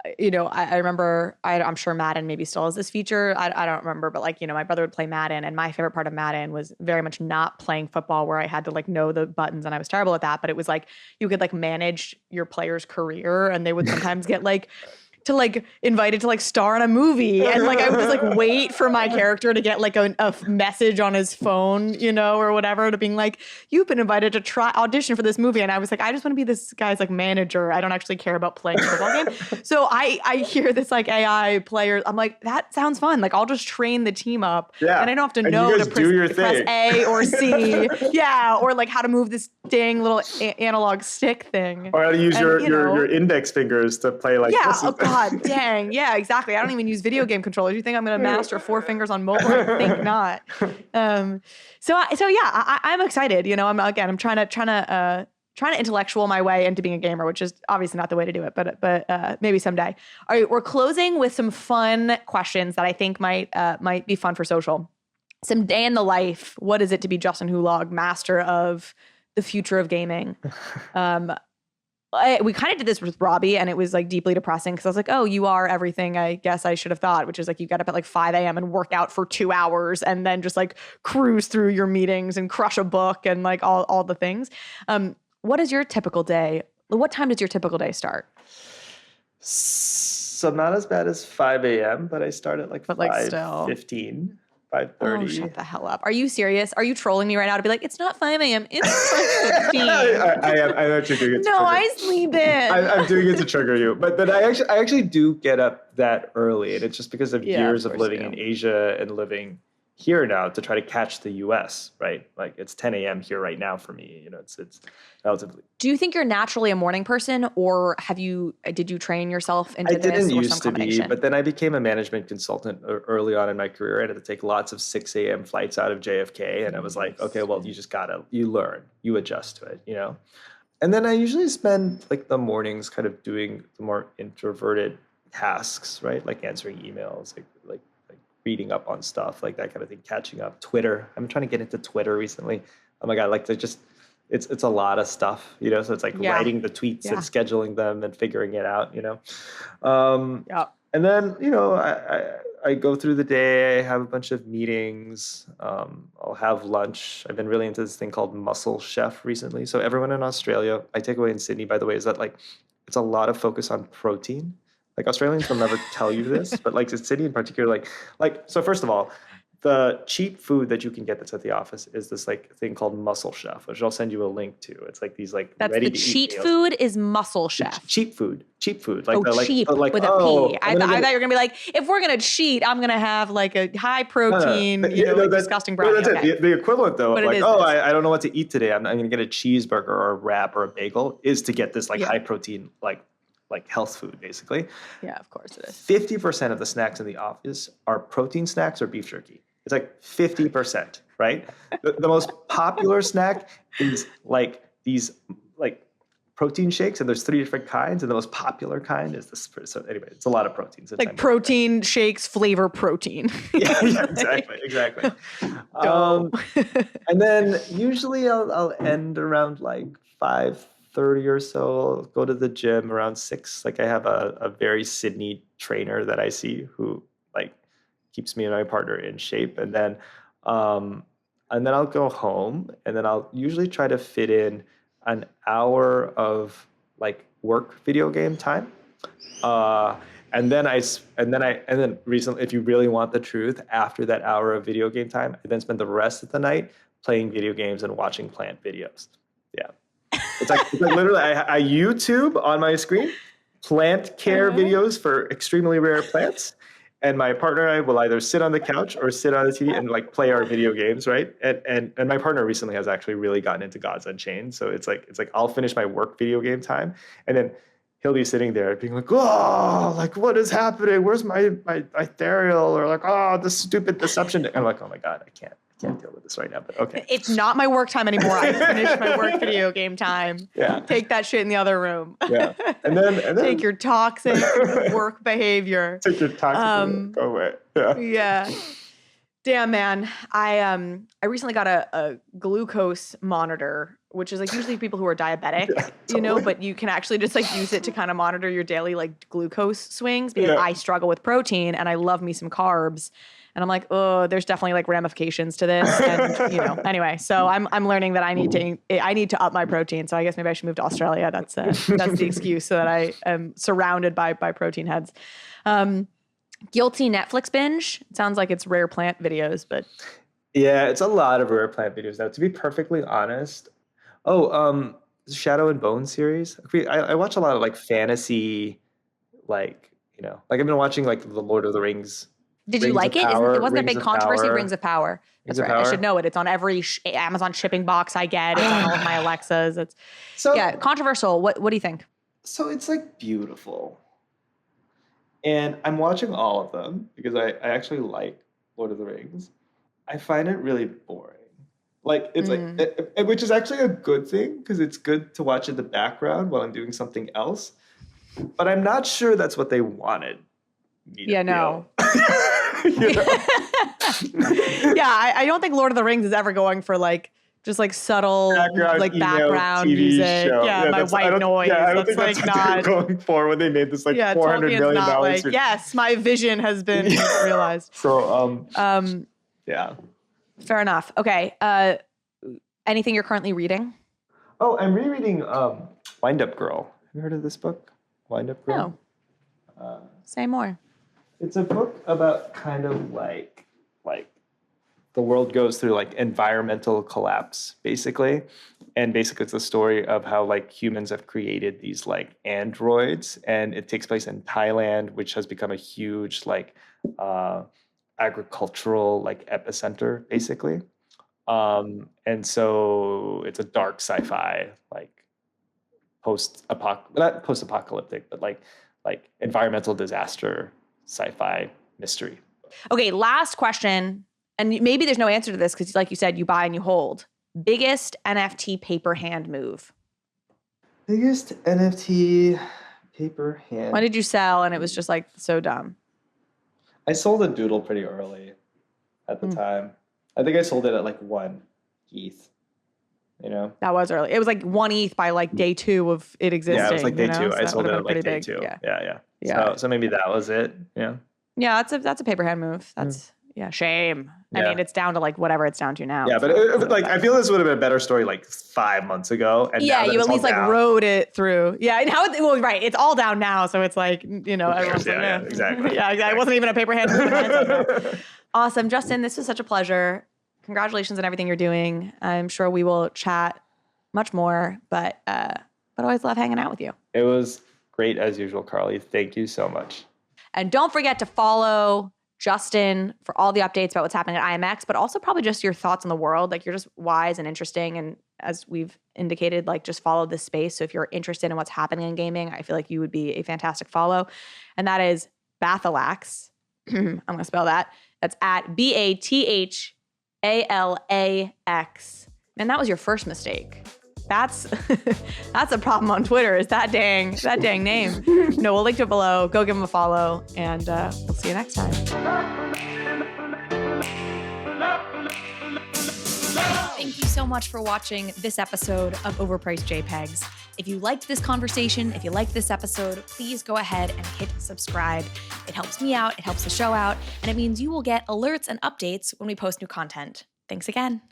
I remember, I'm sure Madden maybe still has this feature. I don't remember, but like, my brother would play Madden, and my favorite part of Madden was very much not playing football where I had to like know the buttons, and I was terrible at that. But it was like, you could like manage your player's career, and they would sometimes get like to like invited to like star in a movie, and like I would just like wait for my character to get like a message on his phone, or whatever, to being like, you've been invited to try audition for this movie. And I was like, I just want to be this guy's like manager. I don't actually care about playing a football game. So I hear this like AI player, I'm like, that sounds fun. Like, I'll just train the team up, and I don't have to know to press A or C. Yeah, or like how to move this dang little analog stick thing, or how to use your index fingers to play like this. God dang. Yeah, exactly. I don't even use video game controllers. You think I'm going to master 4 fingers on mobile? I think not. So yeah, I'm excited. I'm trying to intellectual my way into being a gamer, which is obviously not the way to do it, but maybe someday. All right, we're closing with some fun questions that I think might be fun for social. Some day in the life. What is it to be Justin Hulog, master of the future of gaming? We kind of did this with Robbie, and it was like deeply depressing because I was like, oh, you are everything I guess I should have thought, which is like you get up at like 5 a.m. and work out for 2 hours and then just like cruise through your meetings and crush a book and like all the things. What is your typical day? What time does your typical day start? So not as bad as 5 a.m., but I start at like 5:15. 5:30. Oh, shut the hell up. Are you serious? Are you trolling me right now to be like, it's not 5 a.m., it's 5:15? I'm actually doing it to trigger. I sleep in. I'm doing it to trigger you. But I actually do get up that early, and it's just because of years of living in Asia and living here now to try to catch the US, right? Like it's 10 a.m. here right now for me. It's relatively. Do you think you're naturally a morning person, or did you train yourself into this? I didn't used to be, but then I became a management consultant early on in my career. I had to take lots of 6 a.m. flights out of JFK, and I was like, okay, well, you learn, you adjust to it, And then I usually spend like the mornings kind of doing the more introverted tasks, right? Like answering emails, like reading up on stuff, like that kind of thing, catching up. Twitter. I'm trying to get into Twitter recently. Oh my God, like it's a lot of stuff, so it's like writing the tweets and scheduling them and figuring it out, And then, I go through the day, I have a bunch of meetings, I'll have lunch. I've been really into this thing called Muscle Chef recently. So everyone in Australia, my takeaway in Sydney, by the way, is that like, it's a lot of focus on protein. Like Australians will never tell you this, but like Sydney in particular, so first of all, the cheap food that you can get that's at the office is this like thing called Muscle Chef, which I'll send you a link to. It's like these like that's ready the cheat food is Muscle Chef. Cheap food. Cheap with a P. I thought you were gonna be like, if we're gonna cheat, I'm gonna have like a high protein, disgusting brownie. That's it. The equivalent though, of like, I don't know what to eat today. I'm gonna get a cheeseburger or a wrap or a bagel, is to get this like high protein like health food, basically. Yeah, of course it is. 50% of the snacks in the office are protein snacks or beef jerky. It's like 50%, right? The most popular snack is like these like protein shakes, and there's 3 different kinds, and the most popular kind is this. So anyway, it's a lot of proteins. Like protein shakes flavor protein. yeah, exactly. And then usually I'll end around like 5:30 or so. I'll go to the gym around 6. Like I have a very Sydney trainer that I see who like keeps me and my partner in shape. And then I'll go home, and then I'll usually try to fit in an hour of like work video game time. And then recently, if you really want the truth, after that hour of video game time, I then spend the rest of the night playing video games and watching plant videos. Yeah. It's like literally I YouTube on my screen plant care videos for extremely rare plants, and my partner and I will either sit on the couch or sit on the TV and like play our video games, right? And my partner recently has actually really gotten into God's Unchained, so it's like I'll finish my work video game time, and then he'll be sitting there being like, oh, like, what is happening? Where's my ethereal? Or like, oh, this stupid deception. I'm like, oh my God, I can't deal with this right now, but okay. It's not my work time anymore. I finished my work video game time. Yeah. Take that shit in the other room. Yeah. And then take your toxic work behavior. Take your toxic go away. Yeah. Yeah. Damn, man. I recently got a glucose monitor, which is like usually people who are diabetic, you know, but you can actually just like use it to kind of monitor your daily like glucose swings because I struggle with protein and I love me some carbs. And I'm like, oh, there's definitely like ramifications to this. And, you know, anyway, so I'm learning that I need to up my protein. So I guess maybe I should move to Australia. That's the excuse so that I am surrounded by protein heads. Guilty Netflix binge. It sounds like it's rare plant videos, but. Yeah, it's a lot of rare plant videos now, to be perfectly honest. Shadow and Bone series. I watch a lot of like fantasy, like, you know, like I've been watching like the Lord of the Rings. Did you like it? It wasn't a big controversy. Rings of Power. That's right. I should know it. It's on every Amazon shipping box I get. It's on all of my Alexas. It's controversial. What do you think? So it's like beautiful, and I'm watching all of them because I actually like Lord of the Rings. I find it really boring. Like it's like, which is actually a good thing because it's good to watch in the background while I'm doing something else. But I'm not sure that's what they wanted. No. I don't think Lord of the Rings is ever going for like just like subtle background music. Show. My white noise. I don't think that's what they were going for when they made this like $400 million. Like, yes, my vision has been realized. So yeah. Fair enough. Okay. Anything you're currently reading? Oh, I'm rereading Wind Up Girl. Have you heard of this book? Wind Up Girl? No. Say more. It's a book about kind of like the world goes through like environmental collapse, basically. And basically it's a story of how like humans have created these like androids, and it takes place in Thailand, which has become a huge like agricultural like epicenter, basically. And so it's a dark sci-fi, like not post-apocalyptic, but like environmental disaster sci-fi mystery. Okay, last question. And maybe there's no answer to this because like you said, you buy and you hold. Biggest NFT paper hand move? Biggest NFT paper hand. When did you sell and it was just like so dumb? I sold a doodle pretty early at the time. I think I sold it at like 1 ETH. You know? That was early. It was like 1 ETH by like day 2 of it existing. Yeah, it was like day 2. I sold it at like day 2. Yeah. So maybe that was it. Yeah. Yeah, that's a paper hand move. That's shame. I mean, it's down to like whatever it's down to now. Yeah, but I feel this would have been a better story like 5 months ago. And you at least like rode it through. Yeah, and right. It's all down now, so it's like, you know, everyone's like, exactly. Yeah, exactly. It wasn't even a paper hand move. Awesome, Justin. This was such a pleasure. Congratulations on everything you're doing. I'm sure we will chat much more, but always love hanging out with you. It was great as usual, Carly. Thank you so much. And don't forget to follow Justin for all the updates about what's happening at IMX, but also probably just your thoughts on the world. Like, you're just wise and interesting. And as we've indicated, like, just follow this space. So if you're interested in what's happening in gaming, I feel like you would be a fantastic follow. And that is Bathalax. I'm going to spell that. That's at BATHALAX. And that was your first mistake. That's a problem on Twitter, is that dang name. No, we'll link to it below. Go give him a follow, and we'll see you next time. Thank you so much for watching this episode of Overpriced JPEGs. If you liked this conversation, if you liked this episode, please go ahead and hit subscribe. It helps me out, it helps the show out, and it means you will get alerts and updates when we post new content. Thanks again.